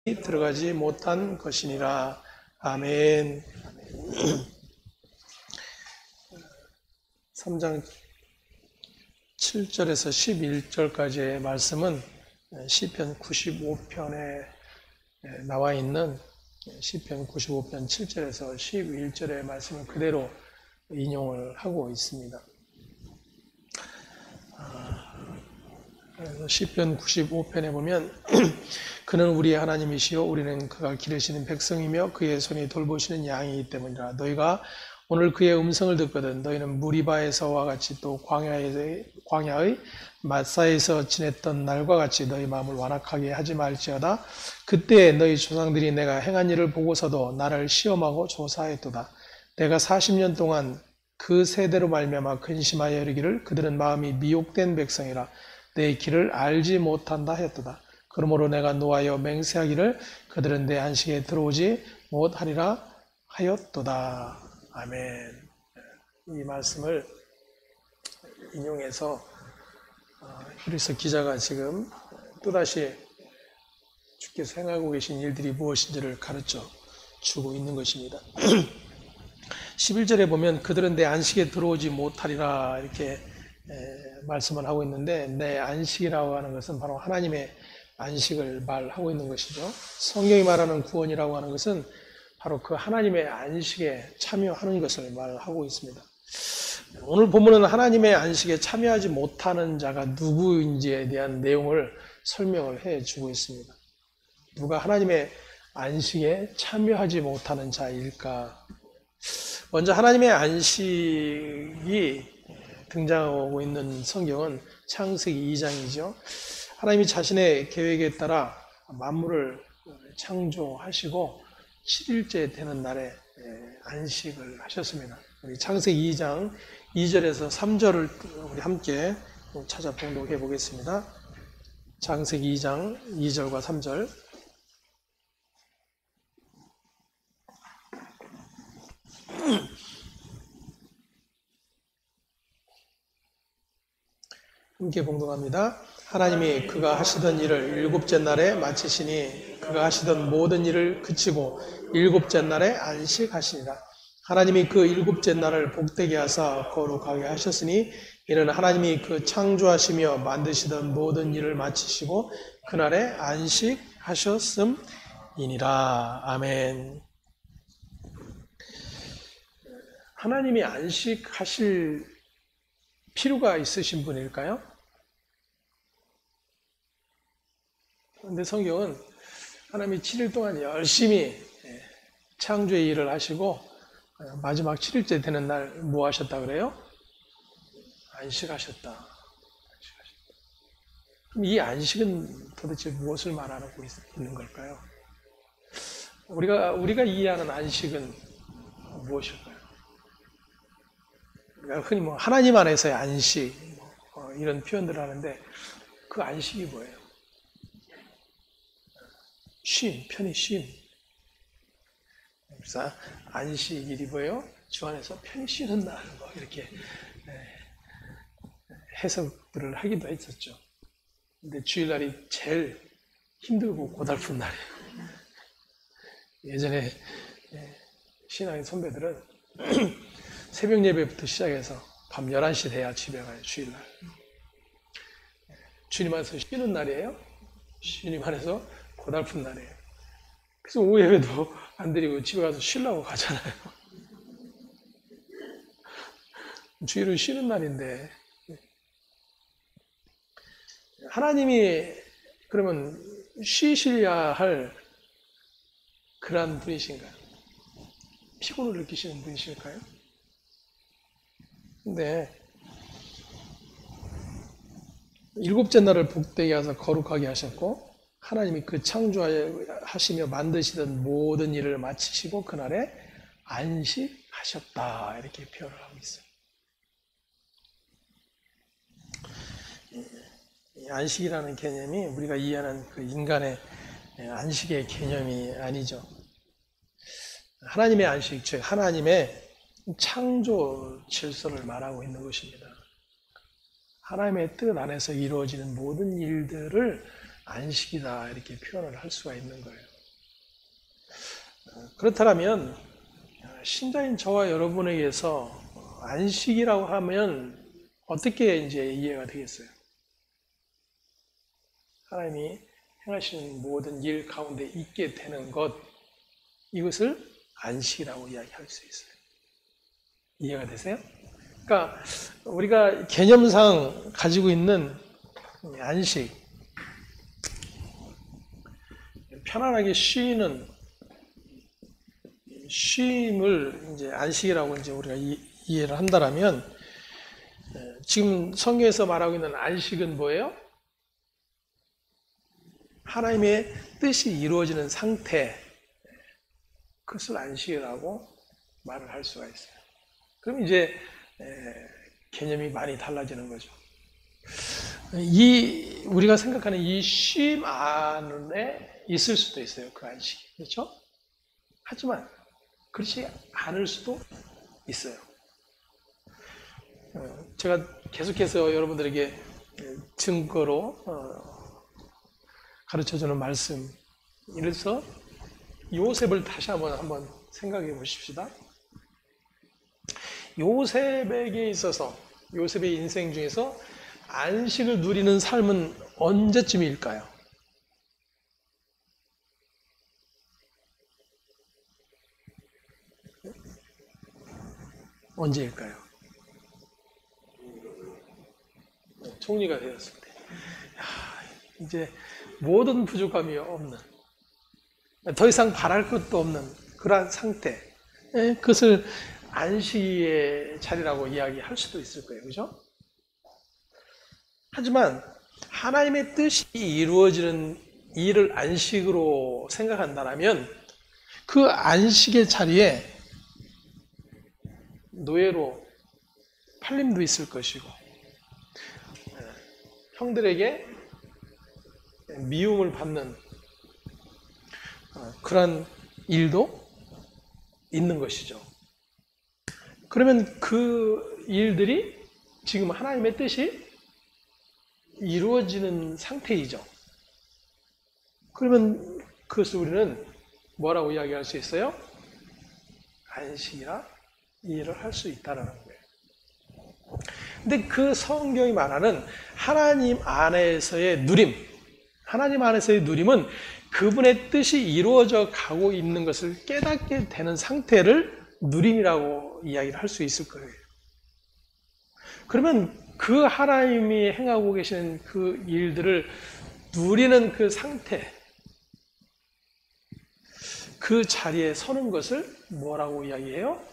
들어가지 못한 것이니라. 아멘. 3장 7절에서 11절까지의 말씀은 시편 95편에 나와 있는 시편 95편 7절에서 11절의 말씀을 그대로 인용을 하고 있습니다. 그래서 시편 95편에 보면 그는 우리의 하나님이시요 우리는 그가 기르시는 백성이며 그의 손이 돌보시는 양이기 때문이라. 너희가 오늘 그의 음성을 듣거든 너희는 무리바에서와 같이 또 광야의 마사에서 지냈던 날과 같이 너희 마음을 완악하게 하지 말지어다. 그때 너희 조상들이 내가 행한 일을 보고서도 나를 시험하고 조사하였도다. 내가 40년 동안 그 세대로 말미암아 근심하여 이르기를 그들은 마음이 미혹된 백성이라 내 길을 알지 못한다 하였도다. 그러므로 내가 노하여 맹세하기를 그들은 내 안식에 들어오지 못하리라 하였도다. 아멘. 이 말씀을 인용해서 히브리서 기자가 지금 또다시 주께서 행하고 계신 일들이 무엇인지를 가르쳐 주고 있는 것입니다. 11절에 보면 그들은 내 안식에 들어오지 못하리라 이렇게 말씀을 하고 있는데, 내 안식이라고 하는 것은 바로 하나님의 안식을 말하고 있는 것이죠. 성경이 말하는 구원이라고 하는 것은 바로 그 하나님의 안식에 참여하는 것을 말하고 있습니다. 오늘 본문은 하나님의 안식에 참여하지 못하는 자가 누구인지에 대한 내용을 설명을 해주고 있습니다. 누가 하나님의 안식에 참여하지 못하는 자일까? 먼저 하나님의 안식이 등장하고 있는 성경은 창세기 2장이죠. 하나님이 자신의 계획에 따라 만물을 창조하시고 7일째 되는 날에 안식을 하셨습니다. 우리 창세기 2장 2절에서 3절을 우리 함께 찾아 봉독해 보겠습니다. 창세기 2장 2절과 3절. 함께 봉독합니다. 하나님이 그가 하시던 일을 일곱째 날에 마치시니 그가 하시던 모든 일을 그치고 일곱째 날에 안식하시니라. 하나님이 그 일곱째 날을 복되게 하사 거룩하게 하셨으니 이는 하나님이 그 창조하시며 만드시던 모든 일을 마치시고 그날에 안식하셨음이니라. 아멘. 하나님이 안식하실 필요가 있으신 분일까요? 그런데 성경은 하나님이 7일 동안 열심히 창조의 일을 하시고 마지막 7일째 되는 날 뭐 하셨다 그래요? 안식하셨다. 그럼 이 안식은 도대체 무엇을 말하고 있는 걸까요? 우리가 이해하는 안식은 무엇일까요? 우리가 흔히 하나님 안에서의 안식 이런 표현들을 하는데 그 안식이 뭐예요? 쉼, 편히 쉼. 그래서 안식일이 뭐예요? 주 안에서 편히 쉬는 날, 이렇게 해석들을 하기도 했었죠. 근데 주일날이 제일 힘들고 고달픈 날이에요. 예전에 신앙의 선배들은 새벽 예배부터 시작해서 밤 11시 돼야 집에 가요, 주일날. 주님 안에서 쉬는 날이에요. 주님 안에서 고달픈 날이에요. 그래서 오후 예배도 안 드리고 집에 가서 쉬려고 가잖아요. 주일은 쉬는 날인데 하나님이 그러면 쉬셔야 할 그러한 분이신가요? 피곤을 느끼시는 분이실까요? 근데 일곱째 날을 복되게 하사 거룩하게 하셨고 하나님이 그 창조하시며 만드시던 모든 일을 마치시고 그날에 안식하셨다 이렇게 표현을 하고 있어요. 이 안식이라는 개념이 우리가 이해하는 그 인간의 안식의 개념이 아니죠. 하나님의 안식, 즉 하나님의 창조 질서를 말하고 있는 것입니다. 하나님의 뜻 안에서 이루어지는 모든 일들을 안식이다 이렇게 표현을 할 수가 있는 거예요. 그렇다면 신자인 저와 여러분에게서 안식이라고 하면 어떻게 이제 이해가 되겠어요? 하나님이 행하시는 모든 일 가운데 있게 되는 것, 이것을 안식이라고 이야기할 수 있어요. 이해가 되세요? 그러니까 우리가 개념상 가지고 있는 안식, 편안하게 쉬는 쉼을 이제 안식이라고 이제 우리가 이해를 한다라면, 지금 성경에서 말하고 있는 안식은 뭐예요? 하나님의 뜻이 이루어지는 상태, 그것을 안식이라고 말을 할 수가 있어요. 그럼 이제 개념이 많이 달라지는 거죠. 우리가 생각하는 이 쉼 안에 있을 수도 있어요. 그 안식이. 그렇죠? 하지만 그렇지 않을 수도 있어요. 제가 계속해서 여러분들에게 증거로 가르쳐주는 말씀, 이래서 요셉을 다시 한번 생각해 보십시다. 요셉에게 있어서, 요셉의 인생 중에서 안식을 누리는 삶은 언제쯤일까요? 언제일까요? 총리가 되었을 때. 이제 모든 부족함이 없는, 더 이상 바랄 것도 없는 그러한 상태, 그것을 안식의 자리라고 이야기할 수도 있을 거예요. 그죠? 하지만 하나님의 뜻이 이루어지는 일을 안식으로 생각한다면 그 안식의 자리에 노예로 팔림도 있을 것이고, 형들에게 미움을 받는 그런 일도 있는 것이죠. 그러면 그 일들이 지금 하나님의 뜻이 이루어지는 상태이죠. 그러면 그것을 우리는 뭐라고 이야기할 수 있어요? 안식이라 이해를 할 수 있다는 거예요. 근데 그 성경이 말하는 하나님 안에서의 누림, 하나님 안에서의 누림은 그분의 뜻이 이루어져 가고 있는 것을 깨닫게 되는 상태를 누림이라고 이야기를 할 수 있을 거예요. 그러면 그 하나님이 행하고 계시는 그 일들을 누리는 그 상태, 그 자리에 서는 것을 뭐라고 이야기해요?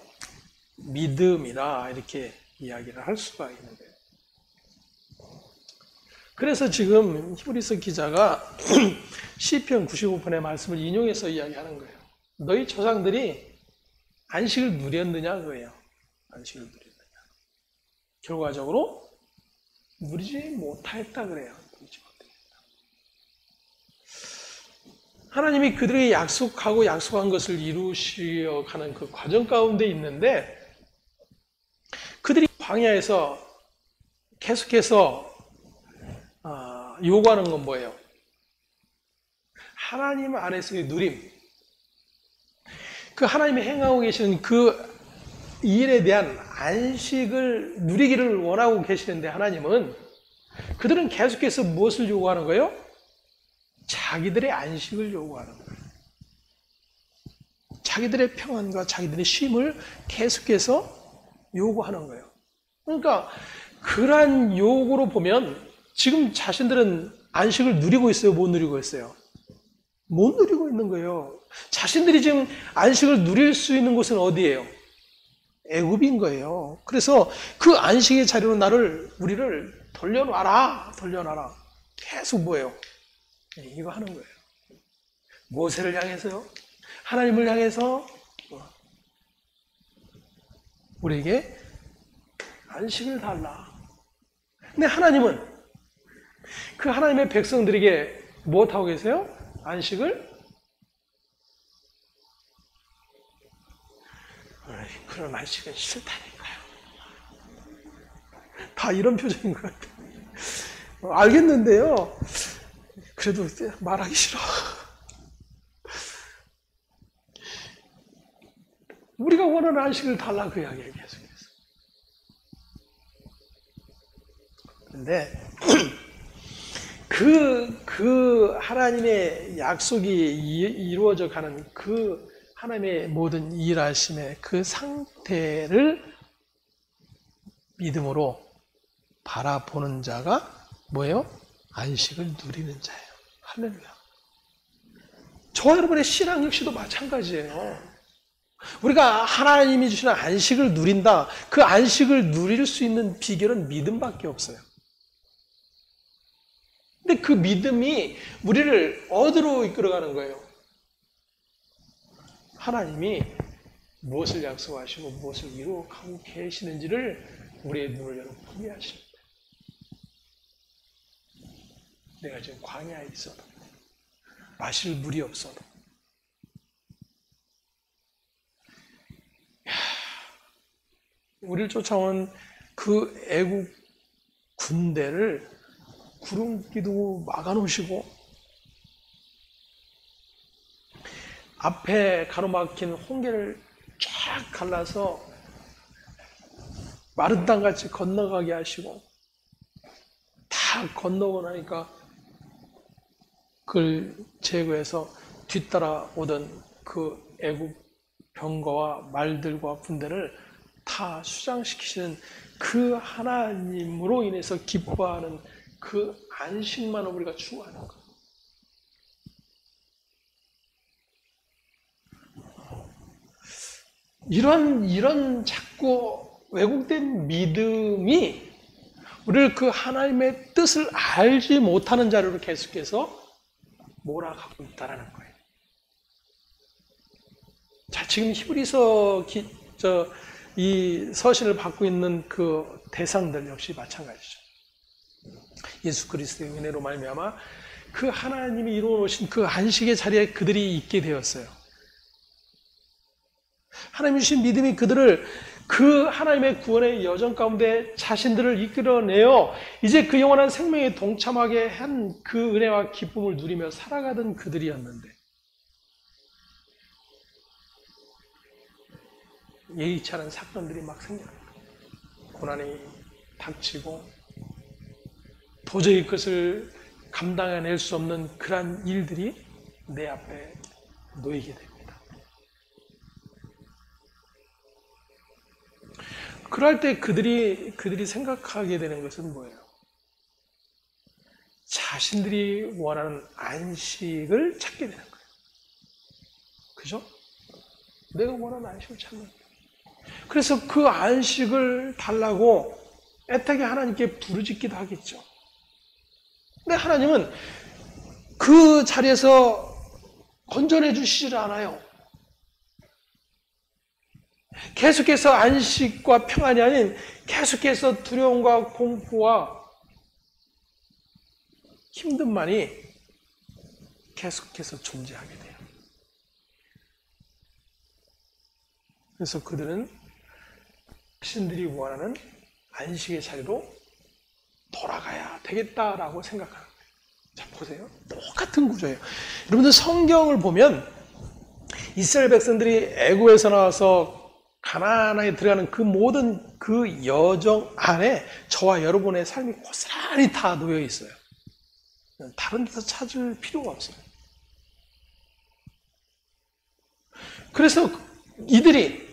믿음이라 이렇게 이야기를 할 수가 있는 거예요. 그래서 지금 히브리서 기자가 시편 95편의 말씀을 인용해서 이야기하는 거예요. 너희 조상들이 안식을 누렸느냐 그거예요. 안식을 누렸느냐. 결과적으로 누리지 못하였다 그래요. 누리지 못하였다. 하나님이 그들에게 약속하고 약속한 것을 이루시어 가는 그 과정 가운데 있는데, 그들이 광야에서 계속해서 요구하는 건 뭐예요? 하나님 안에서의 누림, 그 하나님이 행하고 계시는 그 일에 대한 안식을 누리기를 원하고 계시는데, 하나님은 그들은 계속해서 무엇을 요구하는 거예요? 자기들의 안식을 요구하는 거예요. 자기들의 평안과 자기들의 쉼을 계속해서 요구하는 거예요. 그러니까 그러한 요구로 보면 지금 자신들은 안식을 누리고 있어요? 못 누리고 있어요? 못 누리고 있는 거예요. 자신들이 지금 안식을 누릴 수 있는 곳은 어디예요? 애굽인 거예요. 그래서 그 안식의 자리로 우리를 돌려놔라. 계속 뭐예요? 이거 하는 거예요. 모세를 향해서요. 하나님을 향해서 우리에게 안식을 달라. 근데 하나님은 그 하나님의 백성들에게 무엇하고 계세요? 안식을? 그런 안식은 싫다니까요. 다 이런 표정인 것 같아요. 알겠는데요. 그래도 말하기 싫어. 우리가 원하는 안식을 달라 그 이야기예요, 계속해서. 그런데 그 하나님의 약속이 이루어져 가는 그 하나님의 모든 일하심의 그 상태를 믿음으로 바라보는 자가 뭐예요? 안식을 누리는 자예요. 할렐루야. 저와 여러분의 신앙 역시도 마찬가지예요. 우리가 하나님이 주시는 안식을 누린다. 그 안식을 누릴 수 있는 비결은 믿음밖에 없어요. 근데 그 믿음이 우리를 어디로 이끌어가는 거예요? 하나님이 무엇을 약속하시고 무엇을 이루어가고 계시는지를 우리의 눈을 열어 보게 하십니다. 내가 지금 광야에 있어도 마실 물이 없어도 우리를 쫓아온 그 애국 군대를 구름기도 막아놓으시고 앞에 가로막힌 홍게를 쫙 갈라서 마른 땅같이 건너가게 하시고 다 건너고 나니까 그걸 제거해서 뒤따라 오던 그 애국 병거와 말들과 군대를 다 수장시키시는 그 하나님으로 인해서 기뻐하는 그 안식만을 우리가 추구하는 것. 이런 자꾸 왜곡된 믿음이 우리를 그 하나님의 뜻을 알지 못하는 자료로 계속해서 몰아가고 있다는 거예요. 자, 지금 히브리서 이 서신을 받고 있는 그 대상들 역시 마찬가지죠. 예수 그리스도의 은혜로 말미암아 그 하나님이 이루어 놓으신 그 안식의 자리에 그들이 있게 되었어요. 하나님이 주신 믿음이 그들을 그 하나님의 구원의 여정 가운데 자신들을 이끌어내어 이제 그 영원한 생명에 동참하게 한 그 은혜와 기쁨을 누리며 살아가던 그들이었는데 예의치 않은 사건들이 막 생겨나요. 고난이 닥치고 도저히 그것을 감당해낼 수 없는 그러한 일들이 내 앞에 놓이게 됩니다. 그럴 때 그들이 생각하게 되는 것은 뭐예요? 자신들이 원하는 안식을 찾게 되는 거예요. 그죠? 내가 원하는 안식을 찾는 거예요. 그래서 그 안식을 달라고 애타게 하나님께 부르짖기도 하겠죠. 근데 하나님은 그 자리에서 건져내 주시질 않아요. 계속해서 안식과 평안이 아닌 계속해서 두려움과 공포와 힘듦만이 계속해서 존재하게 돼요. 그래서 그들은 자신들이 원하는 안식의 자리로 돌아가야 되겠다라고 생각하는 거예요. 자, 보세요. 똑같은 구조예요. 여러분들 성경을 보면 이스라엘 백성들이 애굽에서 나와서 가나안에 들어가는 그 모든 그 여정 안에 저와 여러분의 삶이 고스란히 다 놓여 있어요. 다른 데서 찾을 필요가 없어요. 그래서 이들이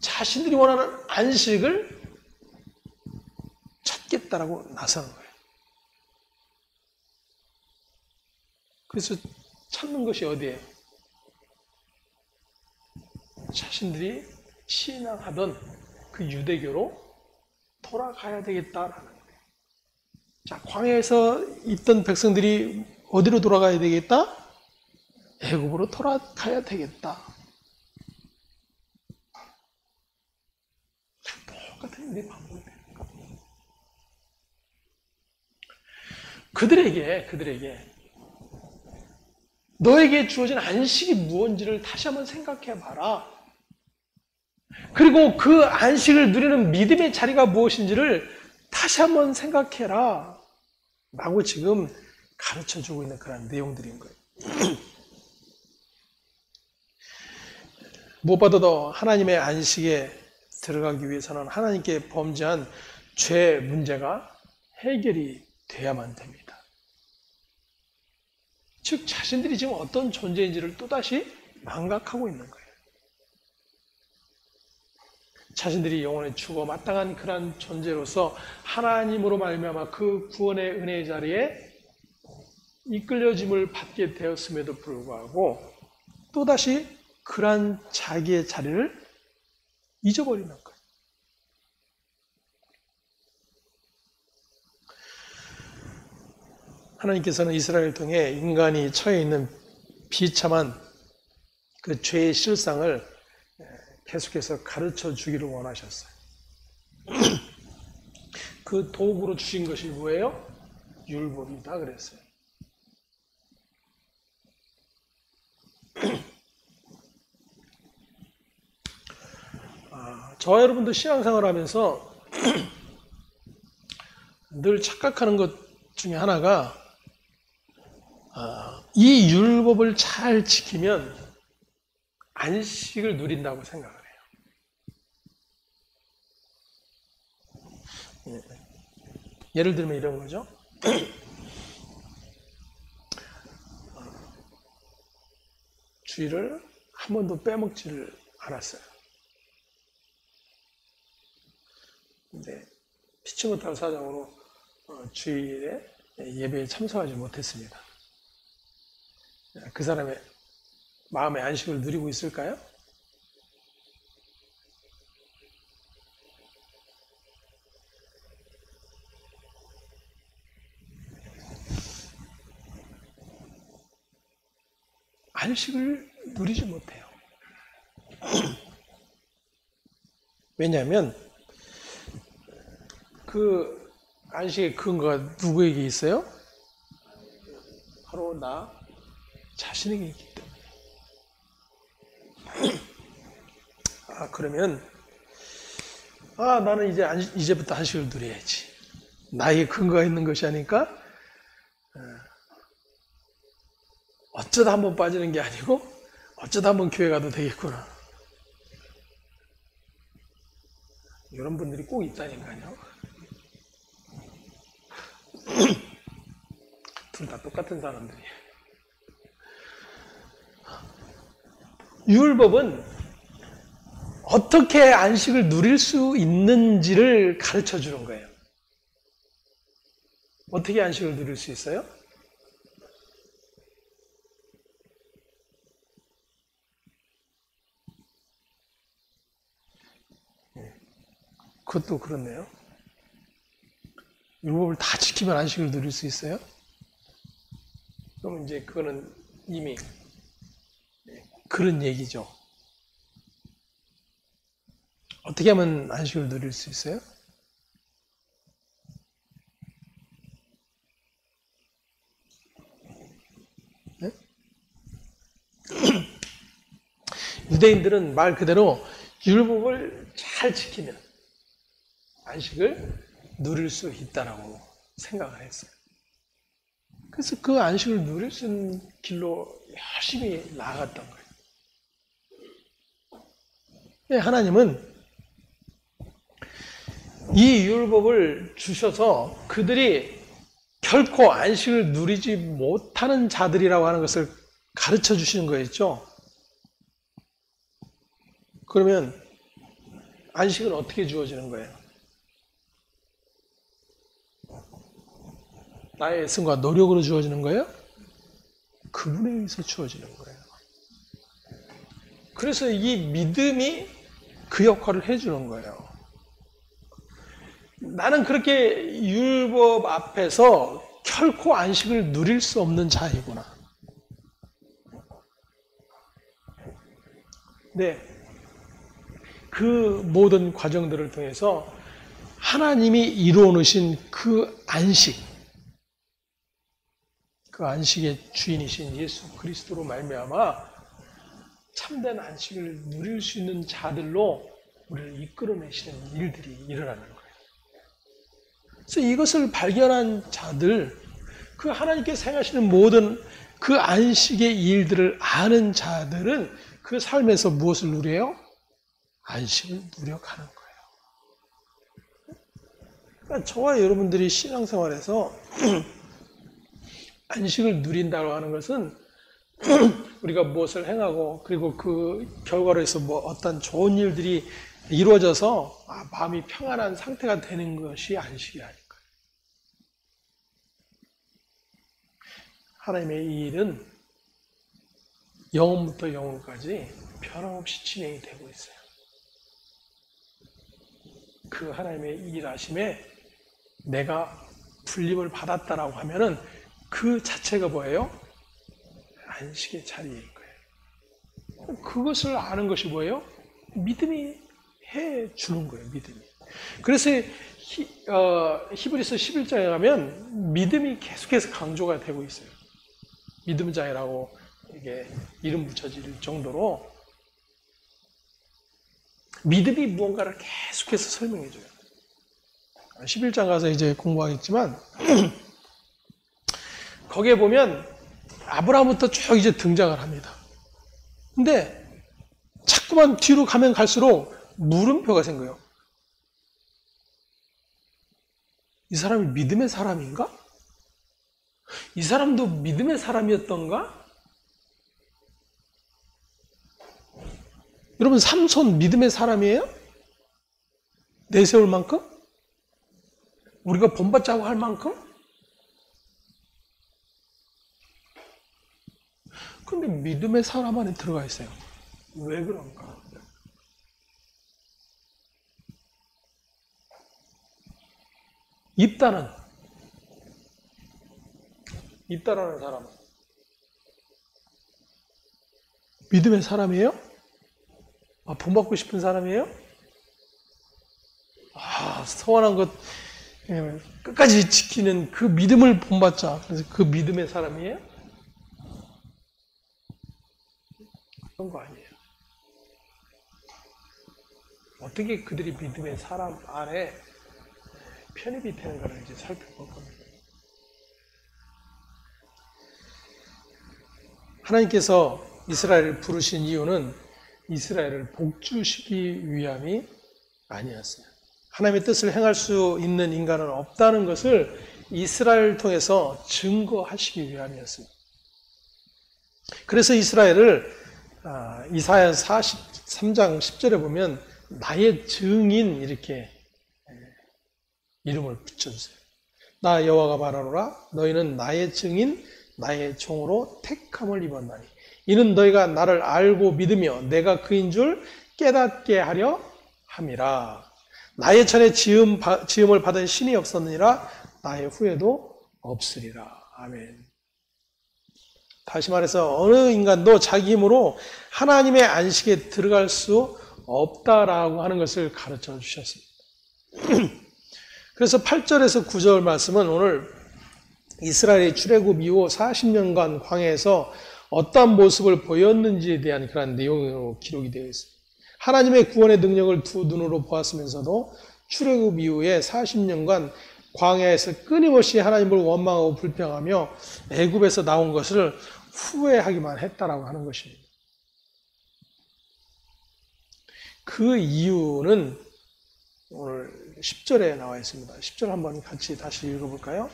자신들이 원하는 안식을 찾겠다라고 나서는 거예요. 그래서 찾는 것이 어디예요? 자신들이 신앙하던 그 유대교로 돌아가야 되겠다라는 거예요. 자, 광야에서 있던 백성들이 어디로 돌아가야 되겠다? 애굽으로 돌아가야 되겠다. 똑같은 일이 반복돼요. 그들에게 너에게 주어진 안식이 무엇인지를 다시 한번 생각해 봐라. 그리고 그 안식을 누리는 믿음의 자리가 무엇인지를 다시 한번 생각해라. 라고 지금 가르쳐주고 있는 그런 내용들인 거예요. 무엇보다도 하나님의 안식에 들어가기 위해서는 하나님께 범죄한 죄 문제가 해결이 돼야만 됩니다. 즉 자신들이 지금 어떤 존재인지를 또다시 망각하고 있는 거예요. 자신들이 영원에 죽어 마땅한 그러한 존재로서 하나님으로 말미암아 그 구원의 은혜의 자리에 이끌려짐을 받게 되었음에도 불구하고 또다시 그러한 자기의 자리를 잊어버리는 거예요. 하나님께서는 이스라엘을 통해 인간이 처해 있는 비참한 그 죄의 실상을 계속해서 가르쳐 주기를 원하셨어요. 그 도구로 주신 것이 뭐예요? 율법이다 그랬어요. 저와 여러분도 신앙생활 하면서 늘 착각하는 것 중에 하나가 이 율법을 잘 지키면 안식을 누린다고 생각을 해요. 예를 들면 이런 거죠. 주일을 한 번도 빼먹지를 않았어요. 근데 피치 못할 사정으로 주일에 예배에 참석하지 못했습니다. 그 사람의 마음의 안식을 누리고 있을까요? 안식을 누리지 못해요. 왜냐하면 그 안식의 근거가 누구에게 있어요? 바로 나 자신에게 있기 때문에. 그러면 나는 이제부터 안식을 누려야지. 나에게 근거가 있는 것이 아니까 어쩌다 한번 빠지는 게 아니고 어쩌다 한번 교회 가도 되겠구나. 이런 분들이 꼭 있다니까요. 둘 다 똑같은 사람들이에요. 율법은 어떻게 안식을 누릴 수 있는지를 가르쳐 주는 거예요. 어떻게 안식을 누릴 수 있어요? 그것도 그렇네요. 율법을 다 지키면 안식을 누릴 수 있어요? 그럼 이제 그거는 이미 그런 얘기죠. 어떻게 하면 안식을 누릴 수 있어요? 네? 유대인들은 말 그대로 율법을 잘 지키면 안식을 누릴 수 있다라고 생각을 했어요. 그래서 그 안식을 누릴 수 있는 길로 열심히 나아갔던 거예요. 하나님은 이 율법을 주셔서 그들이 결코 안식을 누리지 못하는 자들이라고 하는 것을 가르쳐 주시는 거였죠. 그러면 안식은 어떻게 주어지는 거예요? 나의 애씀과 노력으로 주어지는 거예요? 그분에 의해서 주어지는 거예요. 그래서 이 믿음이 그 역할을 해주는 거예요. 나는 그렇게 율법 앞에서 결코 안식을 누릴 수 없는 자이구나. 네, 그 모든 과정들을 통해서 하나님이 이루어 놓으신 그 안식, 그 안식의 주인이신 예수 그리스도로 말미암아 참된 안식을 누릴 수 있는 자들로 우리를 이끌어내시는 일들이 일어나는 거예요. 그래서 이것을 발견한 자들, 그 하나님께서 행하시는 모든 그 안식의 일들을 아는 자들은 그 삶에서 무엇을 누려요? 안식을 누려가는 거예요. 그러니까 저와 여러분들이 신앙생활에서 안식을 누린다고 하는 것은 우리가 무엇을 행하고 그리고 그 결과로 해서 뭐 어떤 좋은 일들이 이루어져서 마음이 평안한 상태가 되는 것이 안식이 아닐까. 하나님의 이 일은 영혼부터 영혼까지 변함없이 진행이 되고 있어요. 그 하나님의 일하심에 내가 불림을 받았다라고 하면은 그 자체가 뭐예요? 안식의 자리인 거예요. 그것을 아는 것이 뭐예요? 믿음이 해주는 거예요, 믿음이. 그래서 히브리서 11장에 가면 믿음이 계속해서 강조가 되고 있어요. 믿음장이라고 이게 이름 붙여질 정도로 믿음이 무언가를 계속해서 설명해줘요. 11장 가서 이제 공부하겠지만 거기에 보면 아브라함부터 쭉 이제 등장을 합니다. 근데 자꾸만 뒤로 가면 갈수록 물음표가 생겨요. 이 사람이 믿음의 사람인가? 이 사람도 믿음의 사람이었던가? 여러분, 삼손 믿음의 사람이에요? 내세울 만큼? 우리가 본받자고 할 만큼? 근데 믿음의 사람 안에 들어가 있어요. 왜 그런가? 입다라는 사람은 믿음의 사람이에요? 본받고 싶은 사람이에요? 서원한 것 끝까지 지키는 그 믿음을 본받자. 그래서 그 믿음의 사람이에요? 그런 거 아니에요. 어떻게 그들이 믿음의 사람 안에 편입이 되는가를 이제 살펴볼 겁니다. 하나님께서 이스라엘을 부르신 이유는 이스라엘을 복주시기 위함이 아니었어요. 하나님의 뜻을 행할 수 있는 인간은 없다는 것을 이스라엘을 통해서 증거하시기 위함이었습니다. 그래서 이스라엘을 이사야 43장 10절에 보면 나의 증인 이렇게 이름을 붙여주세요. 나 여호와가 말하노라 너희는 나의 증인 나의 종으로 택함을 입었나니 이는 너희가 나를 알고 믿으며 내가 그인 줄 깨닫게 하려 함이라. 나의 전에 지음을 받은 신이 없었느니라 나의 후에도 없으리라. 아멘. 다시 말해서 어느 인간도 자기 힘으로 하나님의 안식에 들어갈 수 없다라고 하는 것을 가르쳐 주셨습니다. 그래서 8절에서 9절 말씀은 오늘 이스라엘의 출애굽 이후 40년간 광야에서 어떠한 모습을 보였는지에 대한 그런 내용으로 기록이 되어 있습니다. 하나님의 구원의 능력을 두 눈으로 보았으면서도 출애굽 이후에 40년간 광야에서 끊임없이 하나님을 원망하고 불평하며 애굽에서 나온 것을 후회하기만 했다라고 하는 것입니다. 그 이유는 오늘 10절에 나와 있습니다. 10절 한번 같이 다시 읽어볼까요?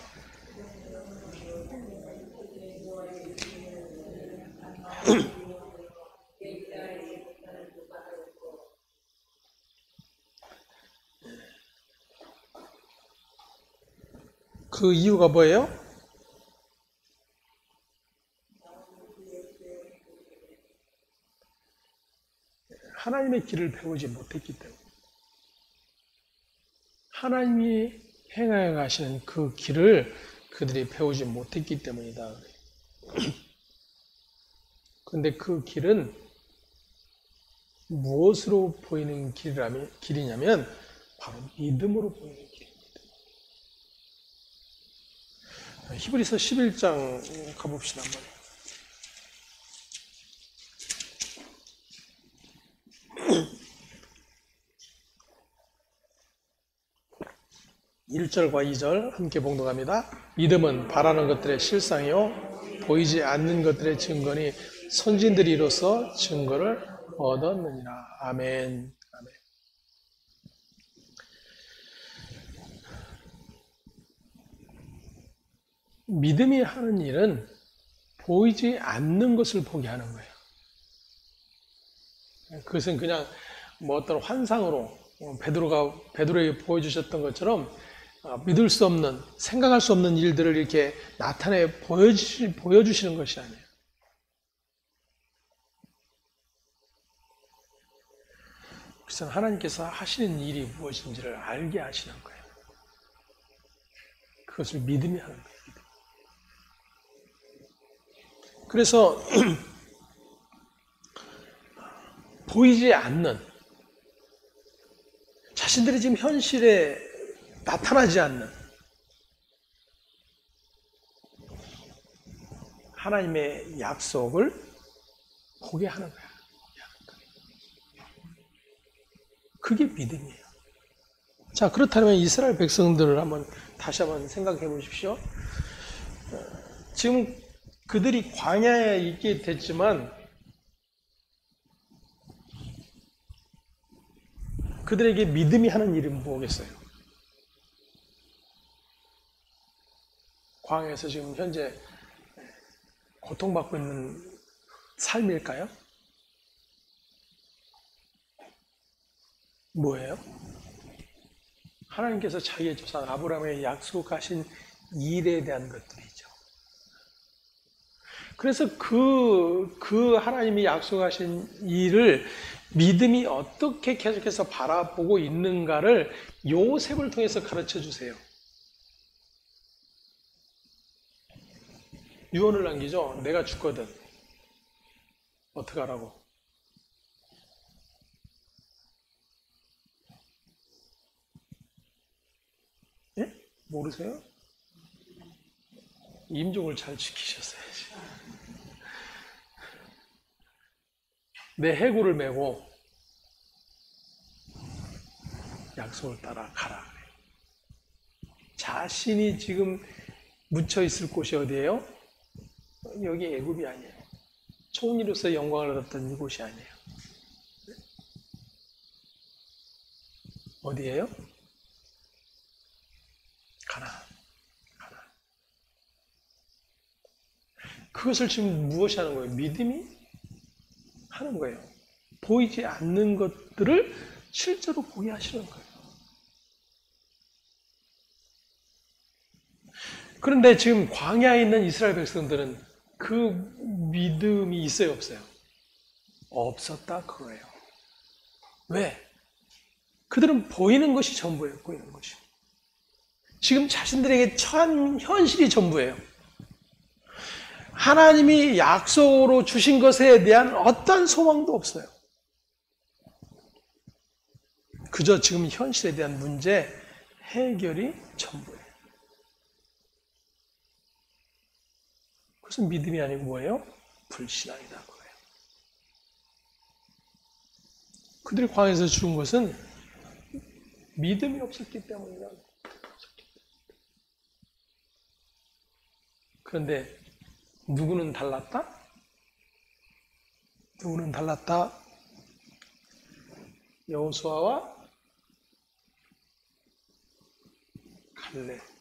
그 이유가 뭐예요? 하나님의 길을 배우지 못했기 때문에 하나님이 행하여 가시는 그 길을 그들이 배우지 못했기 때문이다. 그런데 그 길은 무엇으로 보이는 길이냐면 바로 믿음으로 보이는 길입니다. 히브리서 11장 가봅시다. 한번. 1절과 2절 함께 봉독합니다. 믿음은 바라는 것들의 실상이요 보이지 않는 것들의 증거니 선진들이 이로써 증거를 얻었느니라. 아멘. 아멘. 믿음이 하는 일은 보이지 않는 것을 보게 하는 거예요. 그것은 그냥 뭐 어떤 환상으로 베드로에게 보여주셨던 것처럼 믿을 수 없는, 생각할 수 없는 일들을 이렇게 나타내 보여주시는 것이 아니에요. 그래서 하나님께서 하시는 일이 무엇인지를 알게 하시는 거예요. 그것을 믿음이 하는 거예요. 그래서 보이지 않는, 자신들이 지금 현실에 나타나지 않는 하나님의 약속을 보게 하는 거야. 그게 믿음이에요. 자, 그렇다면 이스라엘 백성들을 다시 한번 생각해 보십시오. 지금 그들이 광야에 있게 됐지만 그들에게 믿음이 하는 일은 뭐겠어요? 광야에서 지금 현재 고통받고 있는 삶일까요? 뭐예요? 하나님께서 자기의 조상 아브라함에 약속하신 일에 대한 것들이죠. 그래서 그 하나님이 약속하신 일을 믿음이 어떻게 계속해서 바라보고 있는가를 요셉을 통해서 가르쳐 주세요. 유언을 남기죠. 내가 죽거든. 어떻게 하라고? 예? 모르세요? 임종을 잘 지키셨어야지. 내 해구를 메고 약속을 따라 가라. 자신이 지금 묻혀 있을 곳이 어디예요? 여기 애굽이 아니에요. 총리로서 영광을 얻었던 이곳이 아니에요. 어디예요? 가나안. 그것을 지금 무엇이 하는 거예요? 믿음이 하는 거예요. 보이지 않는 것들을 실제로 보게 하시는 거예요. 그런데 지금 광야에 있는 이스라엘 백성들은 그 믿음이 있어요, 없어요? 없었다 그거예요. 왜? 그들은 보이는 것이 전부예요. 보이는 것이. 지금 자신들에게 처한 현실이 전부예요. 하나님이 약속으로 주신 것에 대한 어떤 소망도 없어요. 그저 지금 현실에 대한 문제 해결이 전부예요. 그것은 믿음이 아니고 뭐예요? 불신앙이다 그거예요. 그들이 광야에서 죽은 것은 믿음이 없었기 때문이다. 그런데 누구는 달랐다? 누구는 달랐다? 여호수아와 갈렙.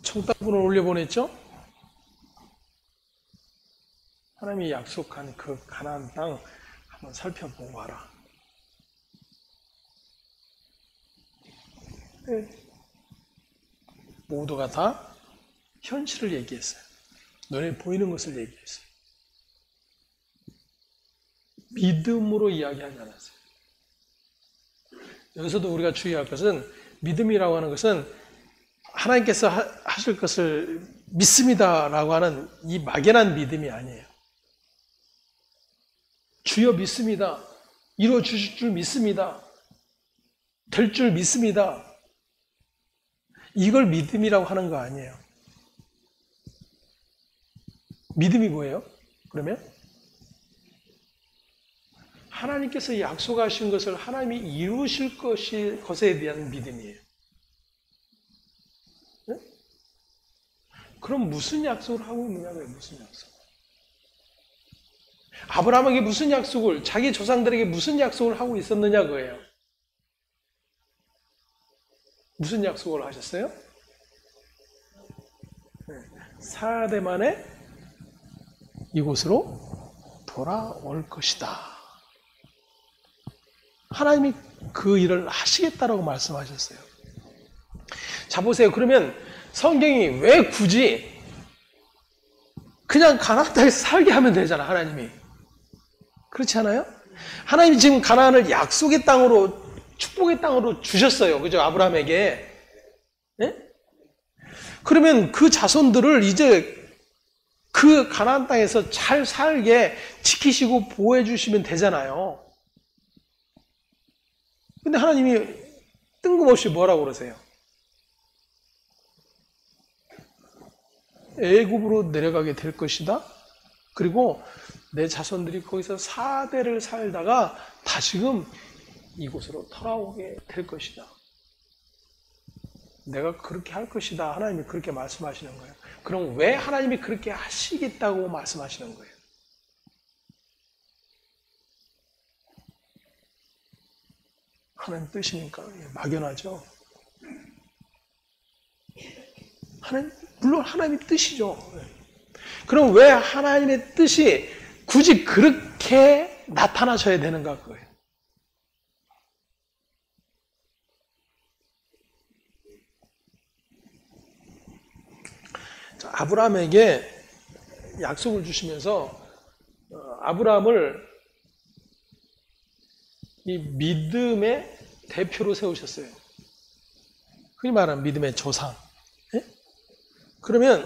청따분을 올려보냈죠? 하나님이 약속한 그 가나안 땅 한번 살펴보고 와라. 모두가 다 현실을 얘기했어요. 눈에 보이는 것을 얘기했어요. 믿음으로 이야기하지 않았어요. 여기서도 우리가 주의할 것은 믿음이라고 하는 것은 하나님께서 하실 것을 믿습니다라고 하는 이 막연한 믿음이 아니에요. 주여 믿습니다. 이루어 주실 줄 믿습니다. 될 줄 믿습니다. 이걸 믿음이라고 하는 거 아니에요. 믿음이 뭐예요? 그러면 하나님께서 약속하신 것을 하나님이 이루실 것에 대한 믿음이에요. 네? 그럼 무슨 약속을 하고 있느냐고요, 무슨 약속? 아브라함에게 무슨 약속을, 자기 조상들에게 무슨 약속을 하고 있었느냐고요. 무슨 약속을 하셨어요? 4대 만에 이곳으로 돌아올 것이다. 하나님이 그 일을 하시겠다라고 말씀하셨어요. 자, 보세요. 그러면 성경이 왜 굳이 그냥 가나안 땅에서 살게 하면 되잖아, 하나님이. 그렇지 않아요? 하나님이 지금 가나안을 약속의 땅으로, 축복의 땅으로 주셨어요. 그죠? 아브라함에게. 네? 그러면 그 자손들을 이제 그 가나안 땅에서 잘 살게 지키시고 보호해 주시면 되잖아요. 근데 하나님이 뜬금없이 뭐라고 그러세요? 애굽으로 내려가게 될 것이다. 그리고 내 자손들이 거기서 4대를 살다가 다시금 이곳으로 돌아오게 될 것이다. 내가 그렇게 할 것이다. 하나님이 그렇게 말씀하시는 거예요. 그럼 왜 하나님이 그렇게 하시겠다고 말씀하시는 거예요? 하나님 뜻이니까 막연하죠. 물론 하나님의 뜻이죠. 그럼 왜 하나님의 뜻이 굳이 그렇게 나타나셔야 되는가 그거예요. 자, 아브라함에게 약속을 주시면서 아브라함을 이 믿음의 대표로 세우셨어요. 흔히 말하는 믿음의 조상. 예? 그러면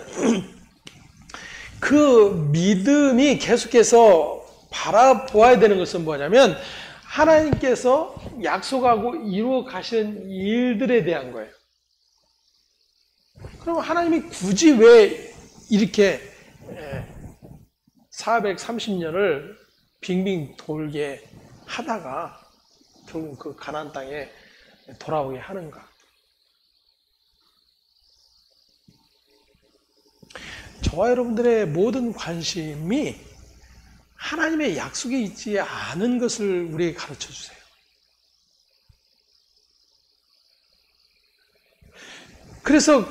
그 믿음이 계속해서 바라보아야 되는 것은 뭐냐면 하나님께서 약속하고 이루어 가시는 일들에 대한 거예요. 그럼 하나님이 굳이 왜 이렇게 430년을 빙빙 돌게 하다가 결국 그 가나안 땅에 돌아오게 하는가? 저와 여러분들의 모든 관심이 하나님의 약속에 있지 않은 것을 우리에게 가르쳐 주세요. 그래서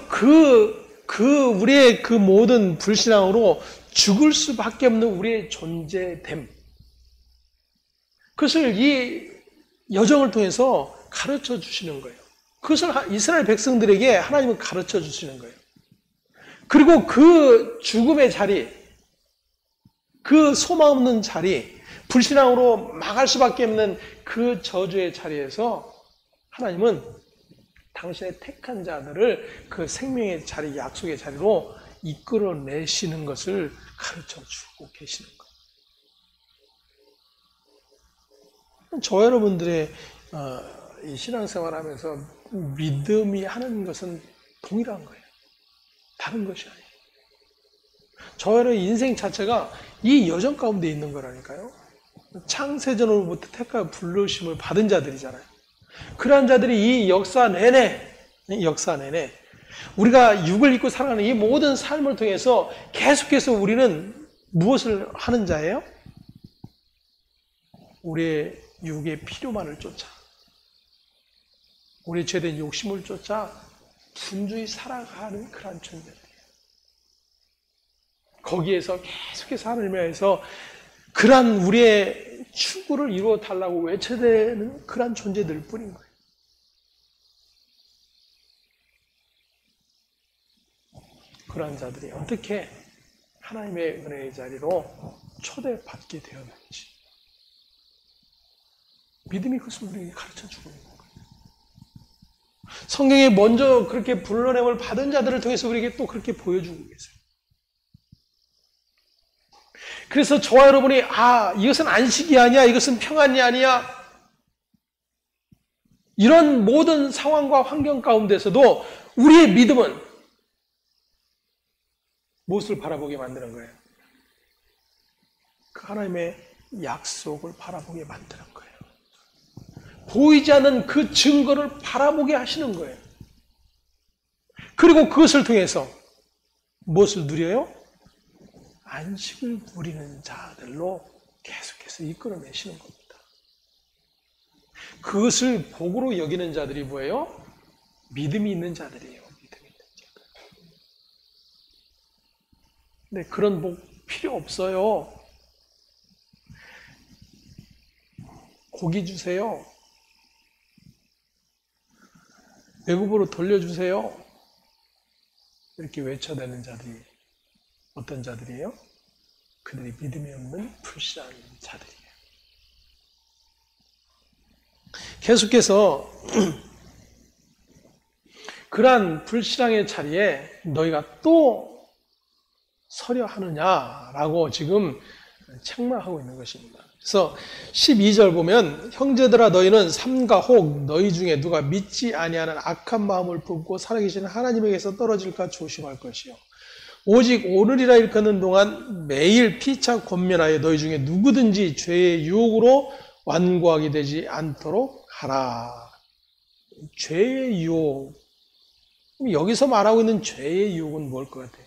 우리의 그 모든 불신앙으로 죽을 수밖에 없는 우리의 존재됨. 그것을 이 여정을 통해서 가르쳐 주시는 거예요. 그것을 이스라엘 백성들에게 하나님은 가르쳐 주시는 거예요. 그리고 그 죽음의 자리, 그 소망 없는 자리, 불신앙으로 망할 수밖에 없는 그 저주의 자리에서 하나님은 당신의 택한 자들을 그 생명의 자리, 약속의 자리로 이끌어내시는 것을 가르쳐 주고 계시는 거예요. 저 여러분들의 이 신앙생활 하면서 믿음이 하는 것은 동일한 거예요. 다른 것이 아니에요. 저 여러분 인생 자체가 이 여정 가운데 있는 거라니까요. 창세전으로부터 택하여 부르심을 받은 자들이잖아요. 그러한 자들이 이 역사 내내 우리가 육을 입고 살아가는 이 모든 삶을 통해서 계속해서 우리는 무엇을 하는 자예요? 우리의 육의 필요만을 쫓아, 우리의 죄된 욕심을 쫓아 분주히 살아가는 그런 존재들이에요. 거기에서 계속해서 하나님을 위해서 그러한 우리의 추구를 이루어 달라고 외쳐대는 그러한 존재들 뿐인 거예요. 그러한 자들이 어떻게 하나님의 은혜의 자리로 초대받게 되었는지 믿음이 그것을 우리에게 가르쳐주고 있는 거예요. 성경에 먼저 그렇게 불러냄을 받은 자들을 통해서 우리에게 또 그렇게 보여주고 계세요. 그래서 저와 여러분이 이것은 안식이 아니야, 이것은 평안이 아니야, 이런 모든 상황과 환경 가운데서도 우리의 믿음은 무엇을 바라보게 만드는 거예요? 그 하나님의 약속을 바라보게 만드는 거예요. 보이지 않는 그 증거를 바라보게 하시는 거예요. 그리고 그것을 통해서 무엇을 누려요? 안식을 누리는 자들로 계속해서 이끌어내시는 겁니다. 그것을 복으로 여기는 자들이 뭐예요? 믿음이 있는 자들이에요. 믿음이 있는 자들. 근데 그런 복 필요 없어요. 고기 주세요. 외국으로 돌려주세요. 이렇게 외쳐대는 자들이 어떤 자들이에요? 그들이 믿음이 없는 불신한 자들이에요. 계속해서 그러한 불신앙의 자리에 너희가 또 서려 하느냐라고 지금 책망하고 있는 것입니다. 그래서 12절 보면 형제들아 너희는 삼가 혹 너희 중에 누가 믿지 아니하는 악한 마음을 품고 살아계신 하나님에게서 떨어질까 조심할 것이요. 오직 오늘이라 일컫는 동안 매일 피차 권면하여 너희 중에 누구든지 죄의 유혹으로 완고하게 되지 않도록 하라. 죄의 유혹. 여기서 말하고 있는 죄의 유혹은 뭘 것 같아요?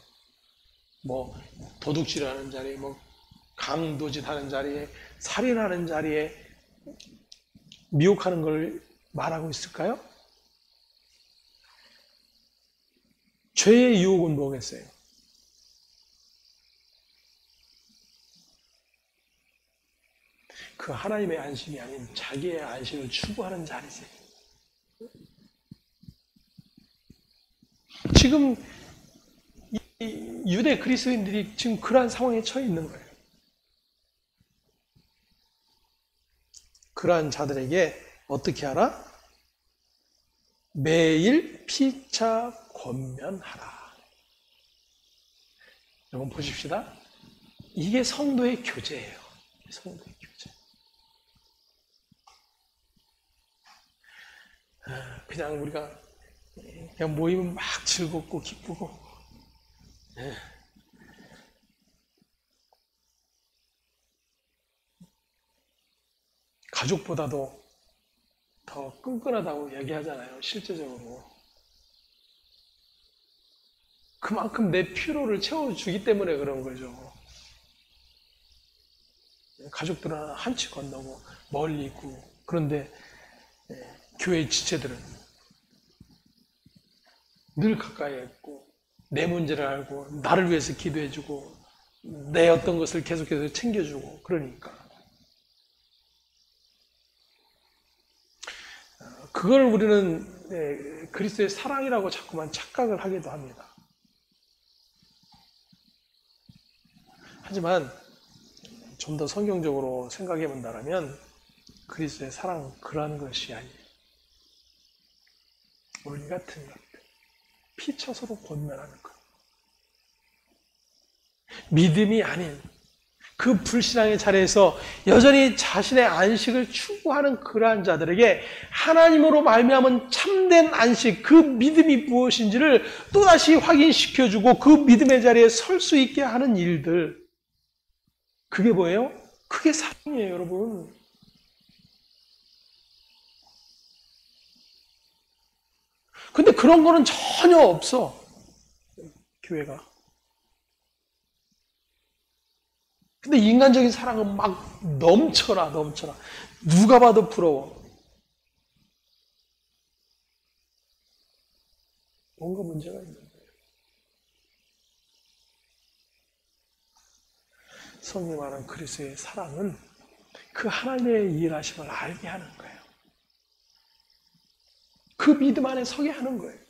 뭐 도둑질하는 자리에, 뭐 강도짓하는 자리에, 살인하는 자리에 미혹하는 걸 말하고 있을까요? 죄의 유혹은 뭐겠어요? 그 하나님의 안식이 아닌 자기의 안식을 추구하는 자리지. 지금 유대 그리스도인들이 지금 그러한 상황에 처해 있는 거예요. 그러한 자들에게 어떻게 하라? 매일 피차 권면하라. 여러분 보십시다. 이게 성도의 교제예요. 성도의 교제. 그냥 우리가 그냥 모이면 막 즐겁고 기쁘고 가족보다도 더 끈끈하다고 얘기하잖아요. 실제적으로. 그만큼 내 피로를 채워주기 때문에 그런 거죠. 가족들은 한치 건너고 멀리 있고 그런데 교회 지체들은 늘 가까이 있고 내 문제를 알고 나를 위해서 기도해주고 내 어떤 것을 계속해서 챙겨주고 그러니까 그걸 우리는 그리스도의 사랑이라고 자꾸만 착각을 하기도 합니다. 하지만 좀 더 성경적으로 생각해 본다면 그리스도의 사랑은 그러한 것이 아니에요. 우리 같은 것들 피쳐 서로 권면하는 것. 믿음이 아닌 그 불신앙의 자리에서 여전히 자신의 안식을 추구하는 그러한 자들에게 하나님으로 말미암은 참된 안식, 그 믿음이 무엇인지를 또다시 확인시켜주고 그 믿음의 자리에 설 수 있게 하는 일들. 그게 뭐예요? 그게 사랑이에요, 여러분. 근데 그런 거는 전혀 없어, 교회가. 근데 인간적인 사랑은 막 넘쳐나. 누가 봐도 부러워. 뭔가 문제가 있는 거예요. 성경이 말하는 그리스도의 사랑은 그 하나님의 일하심을 알게 하는 거예요. 그 믿음 안에 서게 하는 거예요.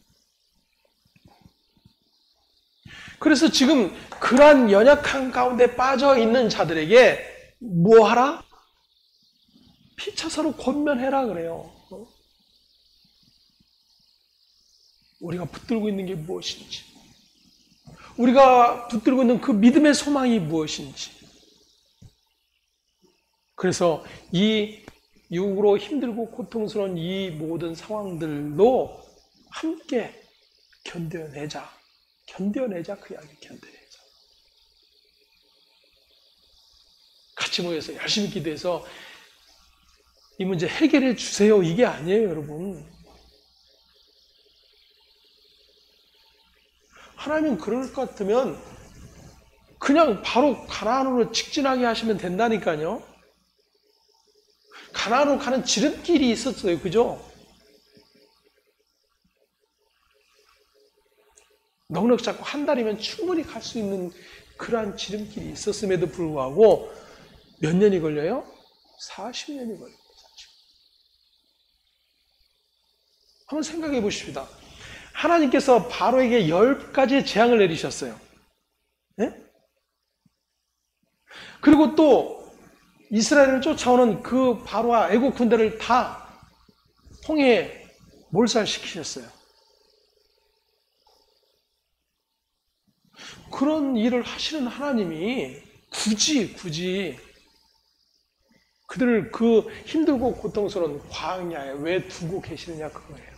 그래서 지금 그러한 연약한 가운데 빠져 있는 자들에게 뭐 하라? 피차 서로 권면해라 그래요. 우리가 붙들고 있는 게 무엇인지, 우리가 붙들고 있는 그 믿음의 소망이 무엇인지. 그래서 이 육으로 힘들고 고통스러운 이 모든 상황들로 함께 견뎌내자 그 이야기 견뎌내자. 같이 모여서 열심히 기도해서 이 문제 해결해 주세요. 이게 아니에요, 여러분. 하나님은 그럴 것 같으면 그냥 바로 가나안으로 직진하게 하시면 된다니까요. 가나안으로 가는 지름길이 있었어요. 그죠? 넉넉 잡고 한 달이면 충분히 갈 수 있는 그러한 지름길이 있었음에도 불구하고 몇 년이 걸려요? 40년이 걸립니다. 한번 생각해 보십시다. 하나님께서 바로에게 10가지의 재앙을 내리셨어요. 네? 그리고 또 이스라엘을 쫓아오는 그 바로와 애국 군대를 다 홍해에 몰살시키셨어요. 그런 일을 하시는 하나님이 굳이 그들을 그 힘들고 고통스러운 광야에 왜 두고 계시느냐 그거예요.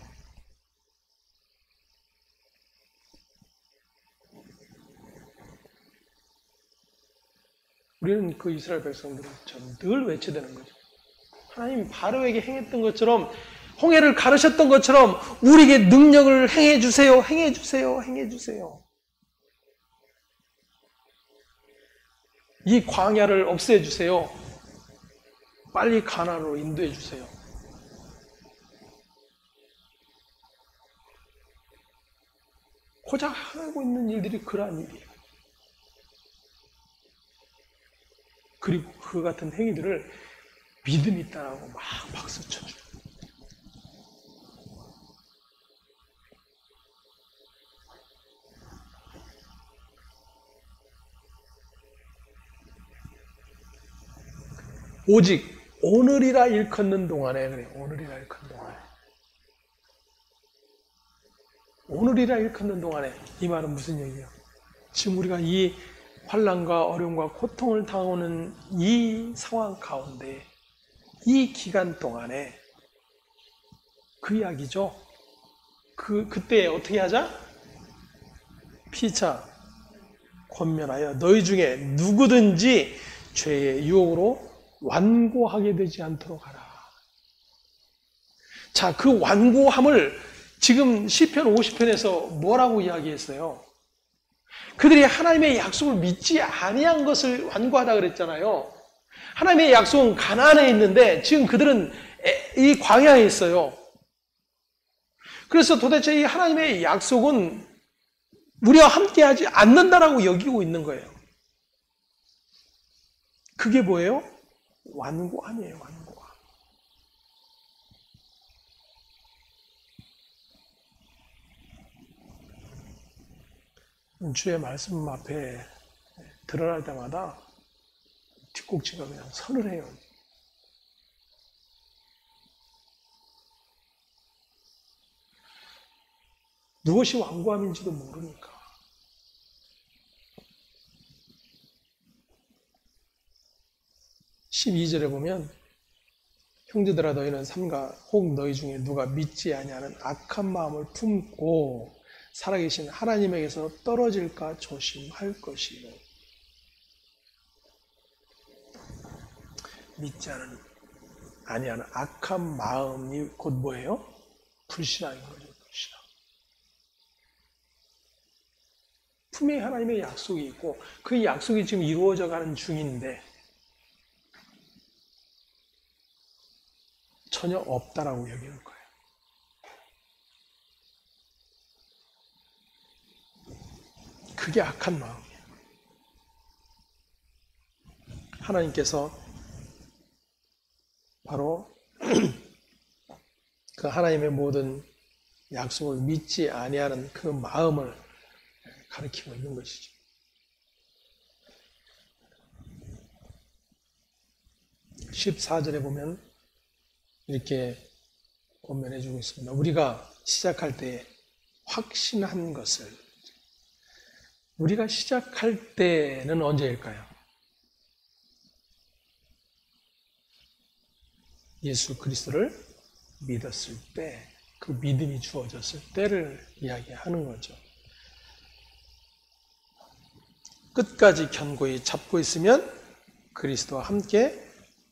우리는 그 이스라엘 백성들은 늘 외쳐야 되는 거죠. 하나님 바로에게 행했던 것처럼 홍해를 가르셨던 것처럼 우리에게 능력을 행해 주세요. 행해 주세요. 행해 주세요. 이 광야를 없애 주세요. 빨리 가나안으로 인도해 주세요. 고작 하고 있는 일들이 그러한 일이에요. 그리고 그 같은 행위들을 믿음이 있다라고 막 박수 쳐줘요. 오직 오늘이라 일컫는 동안에 그래. 오늘이라 일컫는 동안에. 오늘이라 일컫는 동안에 이 말은 무슨 얘기예요? 지금 우리가 이 환난과 어려움과 고통을 당하는 이 상황 가운데 이 기간 동안에 그 이야기죠. 그때 어떻게 하자? 피차 권면하여 너희 중에 누구든지 죄의 유혹으로 완고하게 되지 않도록 하라. 자, 그 완고함을 지금 시편 50편에서 뭐라고 이야기했어요? 그들이 하나님의 약속을 믿지 아니한 것을 완고하다 그랬잖아요. 하나님의 약속은 가나안에 있는데 지금 그들은 이 광야에 있어요. 그래서 도대체 이 하나님의 약속은 우리와 함께하지 않는다라고 여기고 있는 거예요. 그게 뭐예요? 완고함이에요. 완고함. 주의 말씀 앞에 드러날 때마다 뒷꼭지가 그냥 서늘해요. 무엇이 완고함인지도 모르니까. (12절에) 보면 형제들아 너희는 삼가 혹 너희 중에 누가 믿지 아니하는 악한 마음을 품고 살아계신 하나님에게서 떨어질까 조심할 것이요. 믿지 아니하는 악한 마음이 곧 뭐예요? 불신앙인 거죠. 불신앙. 분명히 하나님의 약속이 있고 그 약속이 지금 이루어져 가는 중인데 전혀 없다라고 여기는 거예요. 그게 악한 마음이에요. 하나님께서 바로 그 하나님의 모든 약속을 믿지 아니하는 그 마음을 가리키고 있는 것이죠. (14절에) 보면 이렇게 권면해 주고 있습니다. 우리가 시작할 때 확신한 것을 우리가 시작할 때는 언제일까요? 예수 그리스도를 믿었을 때, 그 믿음이 주어졌을 때를 이야기하는 거죠. 끝까지 견고히 잡고 있으면 그리스도와 함께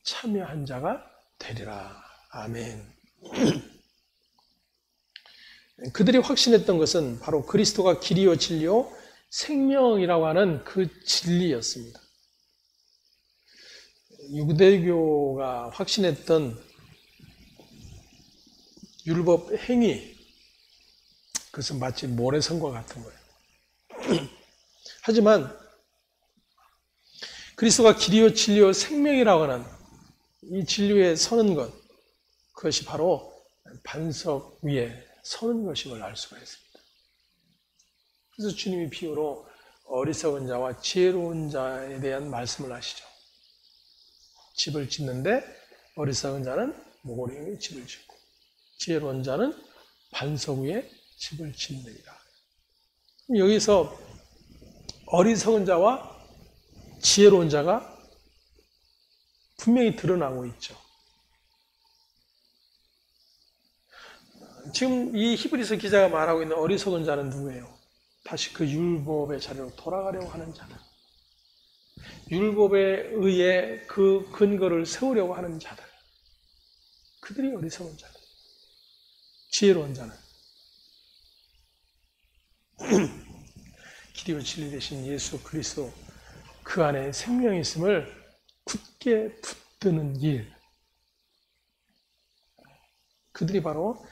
참여한 자가 되리라. 아멘. 그들이 확신했던 것은 바로 그리스도가 길이요 진리요 생명이라고 하는 그 진리였습니다. 유대교가 확신했던 율법 행위, 그것은 마치 모래성과 같은 거예요. 하지만 그리스도가 길이요 진리요 생명이라고 하는 이 진리에 서는 것, 그것이 바로 반석 위에 서는 것임을 알 수가 있습니다. 그래서 주님이 비유로 어리석은 자와 지혜로운 자에 대한 말씀을 하시죠. 집을 짓는데 어리석은 자는 모고리 위에 집을 짓고 지혜로운 자는 반석 위에 집을 짓느니라. 여기서 어리석은 자와 지혜로운 자가 분명히 드러나고 있죠. 지금 이 히브리서 기자가 말하고 있는 어리석은 자는 누구예요? 다시 그 율법의 자리로 돌아가려고 하는 자들. 율법에 의해 그 근거를 세우려고 하는 자들. 그들이 어리석은 자들. 지혜로운 자는 길이요 진리 되신 예수 그리스도, 그 안에 생명이 있음을 굳게 붙드는 일. 그들이 바로